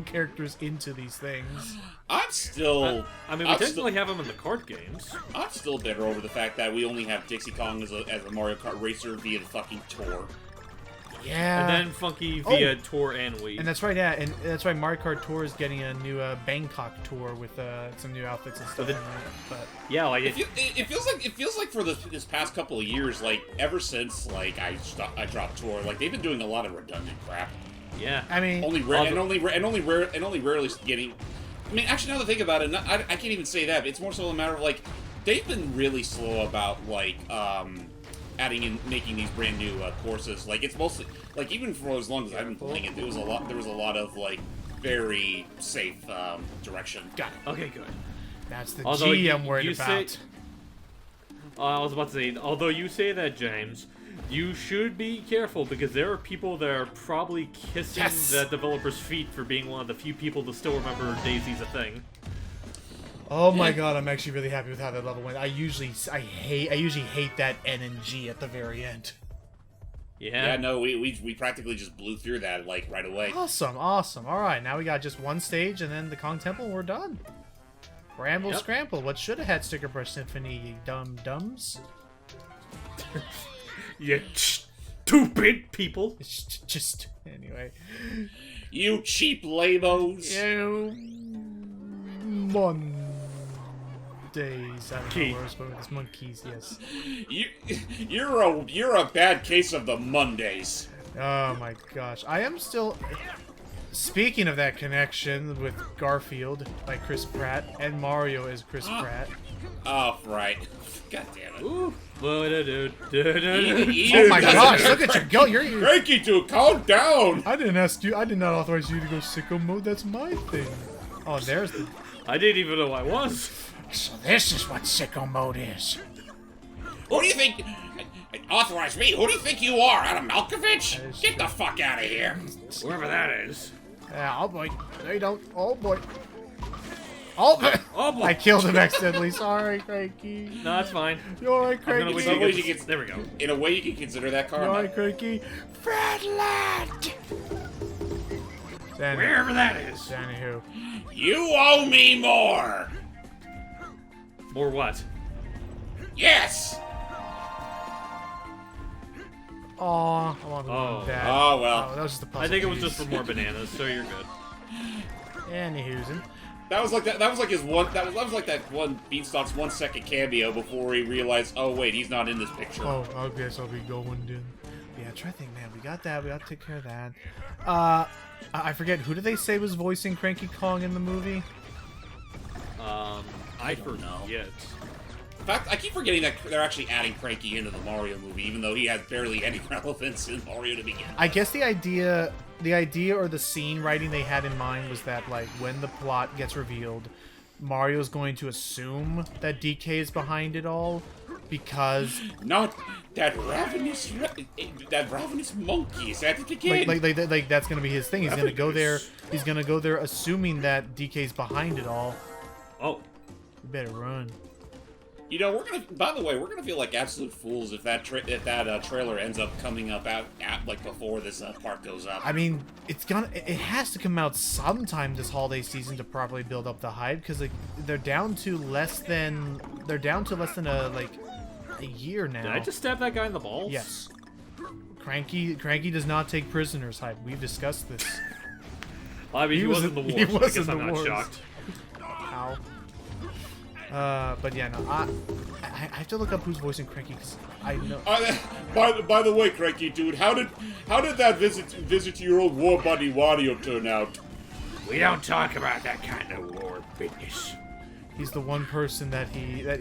Speaker 2: characters into these things.
Speaker 1: I'm still...
Speaker 4: I mean, we technically have them in the kart games.
Speaker 1: I'm still bitter over the fact that we only have Dixie Kong as a Mario Kart racer via the fucking tour.
Speaker 2: Yeah.
Speaker 4: And then Funky via Tour and Wii.
Speaker 2: And that's right, yeah, and that's why Mario Kart Tour is getting a new Bangkok tour with some new outfits and stuff. But
Speaker 4: yeah, like
Speaker 1: it feels like for this past couple of years, like ever since like I dropped Tour, like they've been doing a lot of redundant crap.
Speaker 4: Yeah.
Speaker 2: I mean,
Speaker 1: only rarely getting. I mean, actually, now that I think about it, I can't even say that. It's more so a matter of like they've been really slow about like adding in making these brand new courses. Like it's mostly like even for as long as I've been playing it, there was a lot of like very safe direction.
Speaker 2: got it.
Speaker 4: Okay, good.
Speaker 2: That's the
Speaker 4: Although
Speaker 2: G I'm worried about.
Speaker 4: I was about to say, although you say that, James, you should be careful because there are people that are probably kissing the developer's feet for being one of the few people to still remember Daisy's a thing.
Speaker 2: Oh my god, I'm actually really happy with how that level went. I usually hate that N and G at the very end.
Speaker 4: Yeah.
Speaker 1: Yeah, no, we practically just blew through that like right away.
Speaker 2: Awesome, awesome. All right, now we got just one stage and then the Kong Temple and we're done. Bramble Scramble. What should have had Sticker Brush Symphony, you dumb-dumbs?
Speaker 4: You stupid people.
Speaker 2: Just anyway.
Speaker 1: You cheap lamos.
Speaker 2: You Mondays. I don't know where I was going with this. Monkeys, yes.
Speaker 1: You're a bad case of the Mondays.
Speaker 2: Oh my gosh. I am still... Speaking of that connection with Garfield by Chris Pratt and Mario as Chris Pratt.
Speaker 1: Oh, right. God damn it.
Speaker 4: Ooh.
Speaker 2: Oh my gosh, look at you go. You're
Speaker 1: Frankie, dude, calm down.
Speaker 2: I didn't ask you. I did not authorize you to go sicko mode. That's my thing. Oh, there's the...
Speaker 4: I didn't even know I was.
Speaker 2: So this is what sicko mode is.
Speaker 1: Who do you think... Authorize me? Who do you think you are, Adam Malkovich? Get the fuck out of here.
Speaker 4: Whoever that is.
Speaker 2: Yeah, oh boy. They don't... Oh boy. Oh boy.
Speaker 4: Oh boy.
Speaker 2: I killed him accidentally. Sorry, Cranky.
Speaker 4: No, that's fine.
Speaker 2: You alright,
Speaker 4: I'm
Speaker 2: Cranky?
Speaker 4: gonna wait
Speaker 1: Some
Speaker 4: till
Speaker 1: ways
Speaker 4: you
Speaker 1: you
Speaker 4: get... There we go.
Speaker 1: In a way, you can consider that
Speaker 2: You
Speaker 1: karma.
Speaker 2: alright, Cranky? Fredland!
Speaker 3: Wherever that is.
Speaker 2: Anywho.
Speaker 1: You owe me more.
Speaker 4: Or what?
Speaker 1: Yes.
Speaker 2: Aw, I want to
Speaker 4: Oh.
Speaker 2: that.
Speaker 1: Oh, well.
Speaker 2: Oh, that was just a puzzle.
Speaker 4: I think it was
Speaker 2: piece.
Speaker 4: just for more bananas, so you're good.
Speaker 2: Anywho's.
Speaker 1: That was like that. That was like his one. That was like that one Beanstalk's 1 second cameo before he realized, oh wait, he's not in this picture.
Speaker 2: Oh, I guess I'll be going then. Yeah, try to think, man. We got that. We got to take care of that. I forget, who did they say was voicing Cranky Kong in the movie?
Speaker 4: I
Speaker 1: don't know.
Speaker 4: forget.
Speaker 1: In fact, I keep forgetting that they're actually adding Cranky into the Mario movie, even though he has barely any relevance in Mario to begin with.
Speaker 2: I guess the idea or the scene writing they had in mind was that, like, when the plot gets revealed, Mario's going to assume that DK is behind it all, because...
Speaker 1: Not that ravenous monkey is at it again.
Speaker 2: Like that's gonna be his thing. He's gonna go there. He's gonna go there assuming that DK's behind it all.
Speaker 4: Oh.
Speaker 2: We better run.
Speaker 1: You know, we're gonna. By the way, we're gonna feel like absolute fools if that trailer ends up coming up like before this part goes up.
Speaker 2: I mean, it has to come out sometime this holiday season to properly build up the hype, because like they're down to less than a year now.
Speaker 4: Did I just stab that guy in the balls?
Speaker 2: Yes. Cranky does not take prisoners. Hype. We've discussed this.
Speaker 4: Well, I mean, he was in the war,
Speaker 2: he
Speaker 4: so I
Speaker 2: was
Speaker 4: guess
Speaker 2: in
Speaker 4: I'm
Speaker 2: the
Speaker 4: not
Speaker 2: wars.
Speaker 4: shocked.
Speaker 2: Ow. But yeah, no. I have to look up who's voicing Cranky, because I know.
Speaker 1: By the way, Cranky dude, how did that visit to your old war buddy Wario turn out?
Speaker 3: We don't talk about that kind of war business.
Speaker 2: He's the one person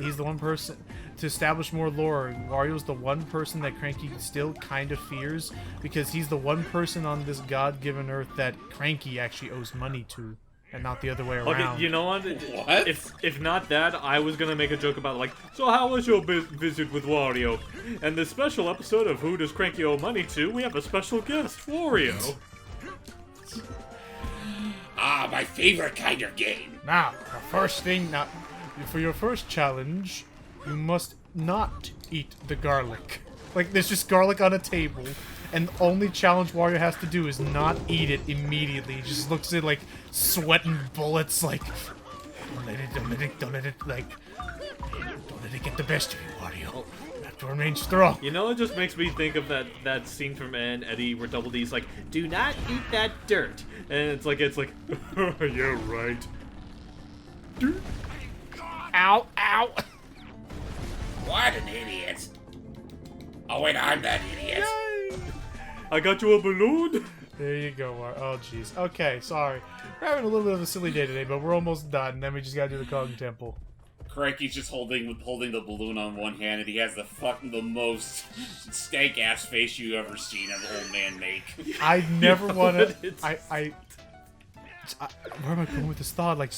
Speaker 2: he's the one person to establish more lore. Wario's the one person that Cranky still kind of fears because he's the one person on this god-given earth that Cranky actually owes money to, and not the other way around.
Speaker 4: Okay, you know what?
Speaker 1: What?
Speaker 4: If not that, I was gonna make a joke about like, so how was your visit with Wario? And this special episode of Who Does Cranky Owe Money To? We have a special guest, Wario.
Speaker 1: Ah, my favorite kind of game.
Speaker 2: Now, the first thing, for your first challenge, you must not eat the garlic. Like, there's just garlic on a table, and the only challenge Wario has to do is not eat it immediately. He just looks at it like sweating bullets, like, don't let it get the best of you, Wario. You have to remain strong.
Speaker 4: You know, it just makes me think of that scene from Ed and Eddie where Double D's like, "Do not eat that dirt," and it's like, yeah, right.
Speaker 2: Ow, ow.
Speaker 1: What an idiot. Oh, wait, I'm that idiot.
Speaker 4: I got you a balloon.
Speaker 2: There you go, Wario. Oh, jeez. Okay, sorry. We're having a little bit of a silly day today, but we're almost done. Then we just gotta do the Kong Temple.
Speaker 1: Cranky's just holding the balloon on one hand, and he has the most stank-ass face you ever seen an old man make.
Speaker 2: I never want to.
Speaker 4: It's-
Speaker 2: Where am I going with this thought? Like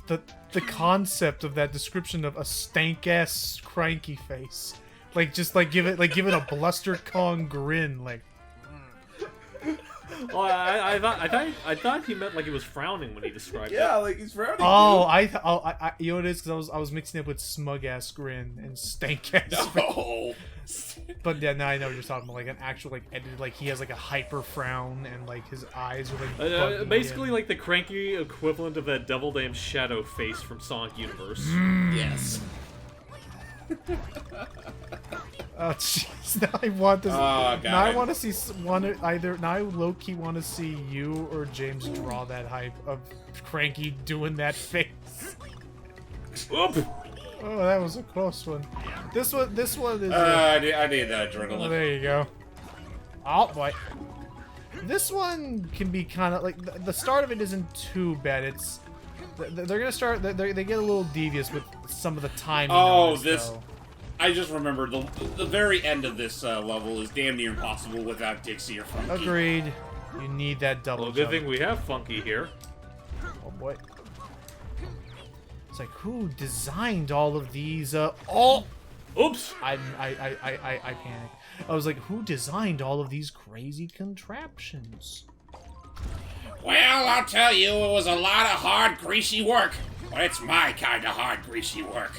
Speaker 2: the concept of that description of a stank ass cranky face, like just like give it a bluster Kong grin, like.
Speaker 4: Oh, I thought he meant like he was frowning when he described it.
Speaker 1: Yeah, like he's frowning.
Speaker 2: Oh, I you know what it is because I was mixing it with smug ass grin and stank ass.
Speaker 1: No.
Speaker 2: But yeah, now I know what you're talking about, like an actual like edited, like he has like a hyper frown and like his eyes are like buggy
Speaker 4: basically
Speaker 2: and-
Speaker 4: like the cranky equivalent of that Double Damn Shadow face from Sonic Universe.
Speaker 1: Yes.
Speaker 2: Oh jeez, now I want this.
Speaker 1: Oh, God.
Speaker 2: Now I want to see now I low-key want to see you or James draw that hype of Cranky doing that face.
Speaker 4: Oop!
Speaker 2: Oh, that was a close one. This one is.
Speaker 1: I need that
Speaker 2: Oh,
Speaker 1: adrenaline.
Speaker 2: there you go. Oh boy. This one can be kind of like the start of it isn't too bad. It's they're gonna start. They get a little devious with some of the timing.
Speaker 1: Oh,
Speaker 2: on
Speaker 1: this.
Speaker 2: though.
Speaker 1: I just remembered the very end of this level is damn near impossible without Dixie or Funky.
Speaker 2: Agreed. You need that double
Speaker 4: Well, good
Speaker 2: jump.
Speaker 4: thing we have Funky here.
Speaker 2: Oh boy. It's like who designed all of these? Oh.
Speaker 4: Oops!
Speaker 2: I panicked. I was like, who designed all of these crazy contraptions?
Speaker 1: Well, I'll tell you, it was a lot of hard, greasy work. But it's my kind of hard, greasy work.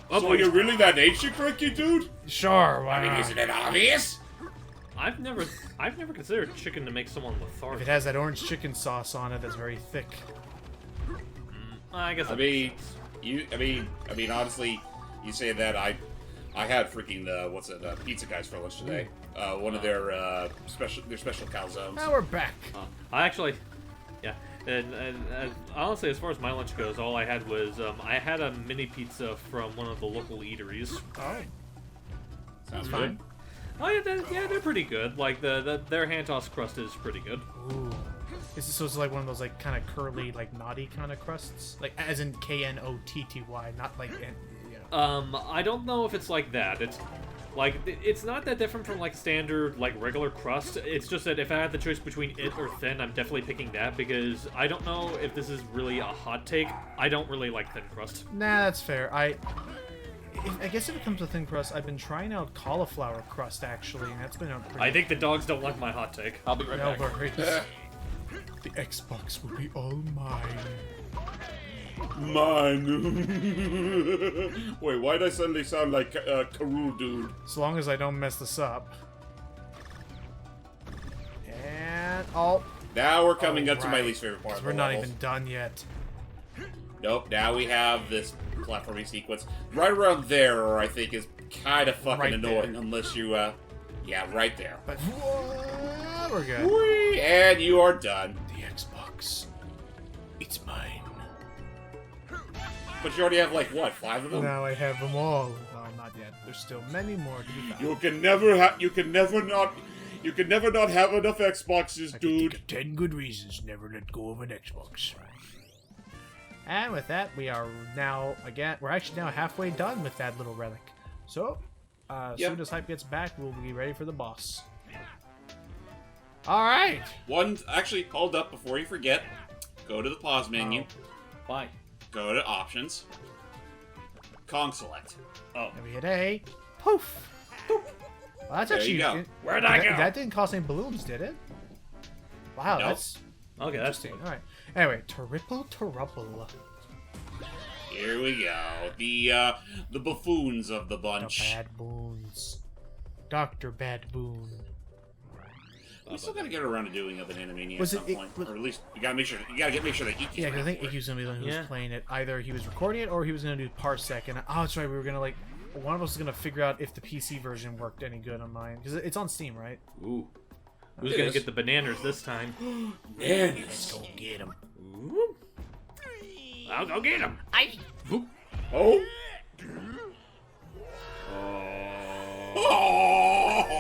Speaker 4: Oh,
Speaker 1: So
Speaker 4: boy.
Speaker 1: you're really that ancient, Cranky dude?
Speaker 2: Sure,
Speaker 1: I mean, isn't it obvious?
Speaker 4: I've never considered chicken to make someone
Speaker 2: if
Speaker 4: lethargic.
Speaker 2: it has that orange chicken sauce on it that's very thick.
Speaker 4: I guess.
Speaker 1: I mean, honestly, you say that I had freaking pizza guys for lunch today. One of their special calzones.
Speaker 2: Now we're back.
Speaker 4: I actually, yeah, and honestly, as far as my lunch goes, all I had was I had a mini pizza from one of the local eateries.
Speaker 2: Oh,
Speaker 1: Sounds
Speaker 2: fine.
Speaker 1: good.
Speaker 4: Oh yeah, they're pretty good. Like their hand tossed crust is pretty good.
Speaker 2: Ooh. Is this supposed to like one of those like kind of curly, like naughty kind of crusts? Like as in Knotty, not like you know.
Speaker 4: I don't know if it's like that. It's like it's not that different from like standard like regular crust. It's just that if I had the choice between it or thin, I'm definitely picking that because I don't know if this is really a hot take. I don't really like thin crust.
Speaker 2: Nah, that's fair. I guess if it comes to thin crust, I've been trying out cauliflower crust actually, and that's been a pretty.
Speaker 4: I think the dogs don't like my hot take.
Speaker 1: I'll be right
Speaker 2: No
Speaker 1: back.
Speaker 2: worries. The Xbox will be all mine.
Speaker 1: Mine. Wait, why did I suddenly sound like Karoo dude?
Speaker 2: As long as I don't mess this up. And oh,
Speaker 1: Now we're coming up to my
Speaker 2: right.
Speaker 1: least favorite part of the
Speaker 2: we're not
Speaker 1: level.
Speaker 2: even done yet.
Speaker 1: Nope, now we have this platforming sequence. Right around there, I think, is kind of fucking
Speaker 2: Right
Speaker 1: annoying
Speaker 2: there.
Speaker 1: unless you, yeah, right there.
Speaker 2: But we're good.
Speaker 1: Whee! And you are done.
Speaker 2: The Xbox, it's mine.
Speaker 1: But you already have, like, what, 5 of them?
Speaker 2: Now I have them all. Well, not yet. There's still many more to be found.
Speaker 1: You can never not have enough Xboxes,
Speaker 2: I can
Speaker 1: dude.
Speaker 2: think of 10 good reasons never let go of an Xbox. And with that, we are now, again, we're actually now halfway done with that little relic. So, as soon as Hype gets back, we'll be ready for the boss. Alright!
Speaker 1: Actually, hold up before you forget. Go to the pause menu.
Speaker 4: Why?
Speaker 1: Go to options. Kong select.
Speaker 2: And we hit A. Poof! Well, that's
Speaker 1: There
Speaker 2: actually...
Speaker 1: you go.
Speaker 3: Where'd I go?
Speaker 2: That didn't cost any balloons, did it? Wow,
Speaker 1: Nope.
Speaker 2: that's
Speaker 4: Okay, that's
Speaker 2: interesting. Alright. Anyway, Triple Trouble.
Speaker 1: Here we go. The buffoons of the
Speaker 2: The
Speaker 1: bunch.
Speaker 2: Bad Boons. Dr. Bad Boon.
Speaker 1: We still gotta get around to doing a Banana Mania
Speaker 2: Was
Speaker 1: at some
Speaker 2: it-
Speaker 1: point.
Speaker 2: was-
Speaker 1: or at least you gotta make sure that Iki's
Speaker 2: Yeah, 'cause I
Speaker 1: ready
Speaker 2: think
Speaker 1: for it.
Speaker 2: Iki's gonna be the one who's
Speaker 4: Yeah.
Speaker 2: playing it. Either he was recording it or he was gonna do Parsec. And that's right, we were gonna like one of us was gonna figure out if the PC version worked any good on mine because it's on Steam, right?
Speaker 4: Ooh. Who's
Speaker 1: It
Speaker 4: gonna
Speaker 1: is.
Speaker 4: get the bananas this time?
Speaker 1: Bananas.
Speaker 2: Go get him.
Speaker 4: Ooh. I'll go get him.
Speaker 1: Oh.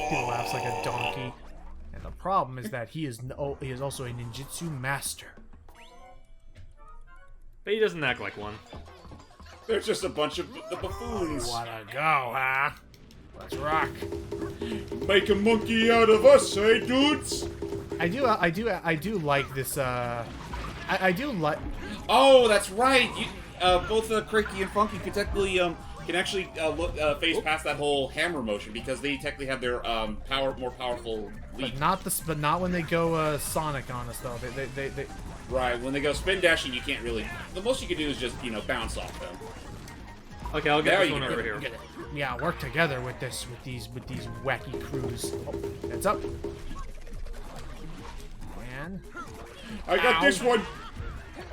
Speaker 2: He laughs like a donkey. And the problem is that he is also a ninjutsu master.
Speaker 4: But he doesn't act like one.
Speaker 1: There's just a bunch of the buffoons.
Speaker 2: Wanna go, huh? Let's rock.
Speaker 1: Make a monkey out of us, eh, dudes?
Speaker 2: I do like this. I do like.
Speaker 1: Oh, that's right. Both Cricky and Funky can technically can actually phase past that whole hammer motion because they technically have their more powerful leap.
Speaker 2: But not when they go Sonic on us though. They
Speaker 1: Right, when they go spin dashing, you can't really. The most you can do is just bounce off them.
Speaker 4: Okay, I'll
Speaker 1: There
Speaker 4: get this
Speaker 1: you
Speaker 4: one
Speaker 1: go.
Speaker 4: over here.
Speaker 2: yeah, work together with these wacky crews. Oh, heads up. And
Speaker 1: I got
Speaker 2: Ow.
Speaker 1: this one.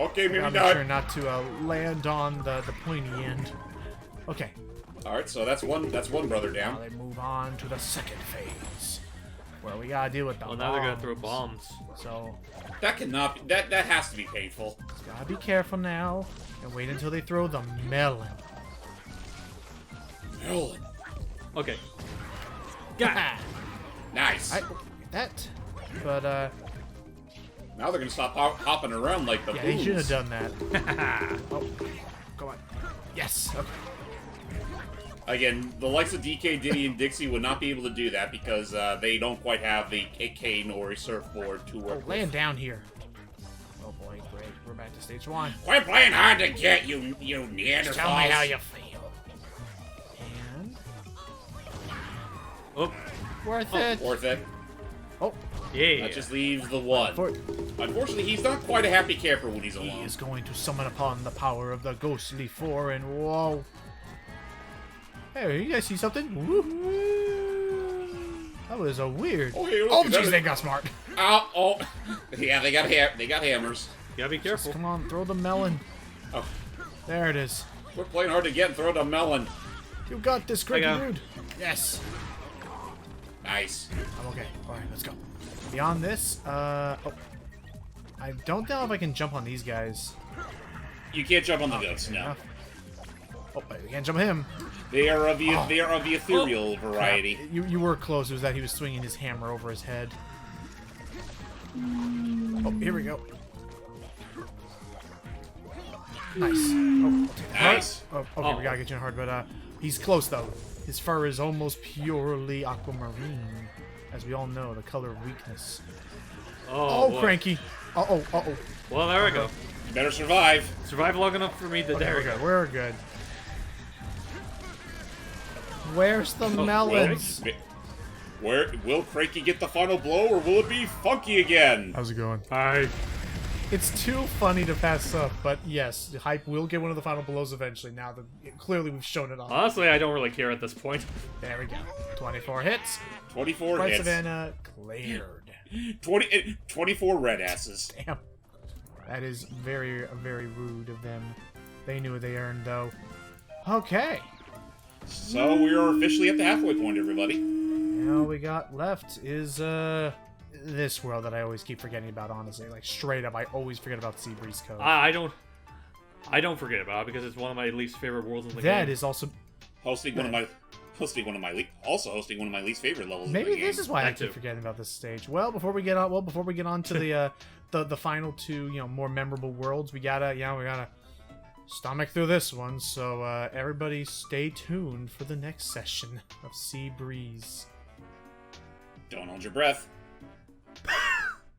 Speaker 1: Okay, maybe
Speaker 2: gotta make
Speaker 1: not.
Speaker 2: sure not to land on the pointy end. Okay.
Speaker 1: All right, so that's one brother
Speaker 2: Now
Speaker 1: down.
Speaker 2: they move on to the second phase, where we gotta deal with the
Speaker 4: Well, now they're gonna throw
Speaker 2: bombs.
Speaker 4: bombs.
Speaker 2: So
Speaker 1: That cannot. That has to be painful.
Speaker 2: gotta be careful now and wait until they throw the melon.
Speaker 1: Melon.
Speaker 4: Okay. Got it.
Speaker 1: Nice.
Speaker 2: That, but
Speaker 1: Now they're gonna stop hopping around like the
Speaker 2: yeah, he shouldn't
Speaker 1: booze.
Speaker 2: have done that. Oh, come on. Yes. Okay.
Speaker 1: Again, the likes of DK, Diddy, and Dixie would not be able to do that because they don't quite have the cane or a surfboard to work with.
Speaker 2: Land down here. Oh boy, great. We're back to stage one.
Speaker 1: Quit playing hard to get, you Neanderthals.
Speaker 2: Tell me how you feel. And
Speaker 4: Oh,
Speaker 2: worth it.
Speaker 1: Worth it.
Speaker 2: Oh,
Speaker 4: yeah.
Speaker 1: That just leaves the one. Unfortunately, he's not quite a happy camper when he's
Speaker 2: he
Speaker 1: alone.
Speaker 2: is going to summon upon the power of the ghostly four and whoa. Hey, you guys see something? Woo. That was a weird.
Speaker 1: Oh, hey, look,
Speaker 2: Oh,
Speaker 1: is that
Speaker 2: jeez,
Speaker 1: a-
Speaker 2: they got smart.
Speaker 1: Ow, oh. Yeah, they got hammers.
Speaker 4: You gotta be careful.
Speaker 2: Come on, throw the melon.
Speaker 1: Oh,
Speaker 2: There it is.
Speaker 1: quit playing hard to get and throw the melon.
Speaker 2: You got this, Cricket
Speaker 4: got him.
Speaker 2: Rude. Yes.
Speaker 1: Nice.
Speaker 2: I'm okay. All right, let's go. Beyond this, oh, I don't know if I can jump on these guys.
Speaker 1: You can't jump on the goats,
Speaker 2: Fair
Speaker 1: no.
Speaker 2: enough. Oh, wait, we can't jump him.
Speaker 1: They are of the ethereal variety.
Speaker 2: You were close. It was that he was swinging his hammer over his head. Oh, here we go. Nice. Oh, I'll take the heart.
Speaker 1: Nice.
Speaker 2: Oh, okay, we gotta get you in hard, but he's close though. His fur is almost purely aquamarine, as we all know, the color of weakness.
Speaker 4: Oh,
Speaker 2: Oh,
Speaker 4: boy.
Speaker 2: cranky. Uh oh.
Speaker 4: Well, there we go.
Speaker 1: You better survive.
Speaker 4: Survive long enough for me to.
Speaker 2: Okay,
Speaker 4: There
Speaker 2: we're
Speaker 4: we go.
Speaker 2: good. We're good. Where's the melons?
Speaker 1: Where will Cranky get the final blow, or will it be Funky again?
Speaker 2: How's it going?
Speaker 4: Hi.
Speaker 2: It's too funny to pass up, but yes, the Hype will get one of the final blows eventually. Now that clearly we've shown it on.
Speaker 4: Honestly, I don't really care at this point.
Speaker 2: There we go. 24 hits.
Speaker 1: 24
Speaker 2: Bright
Speaker 1: hits.
Speaker 2: Savannah cleared.
Speaker 1: 24 red asses.
Speaker 2: Damn. That is very, very rude of them. They knew what they earned, though. Okay.
Speaker 1: So we are officially at the halfway point, everybody.
Speaker 2: Now all we got left is this world that I always keep forgetting about. Honestly, like straight up, I always forget about Seabreeze Cove.
Speaker 4: I don't forget about it because it's one of my least favorite worlds in the game.
Speaker 2: That is also
Speaker 1: Hosting one of my least favorite levels.
Speaker 2: maybe
Speaker 1: of the game.
Speaker 2: this is why I
Speaker 4: That
Speaker 2: keep
Speaker 4: too.
Speaker 2: forgetting about this stage. Well, before we get on to the the final two, more memorable worlds, we gotta stomach through this one, so everybody stay tuned for the next session of Sea Breeze.
Speaker 1: Don't hold your breath.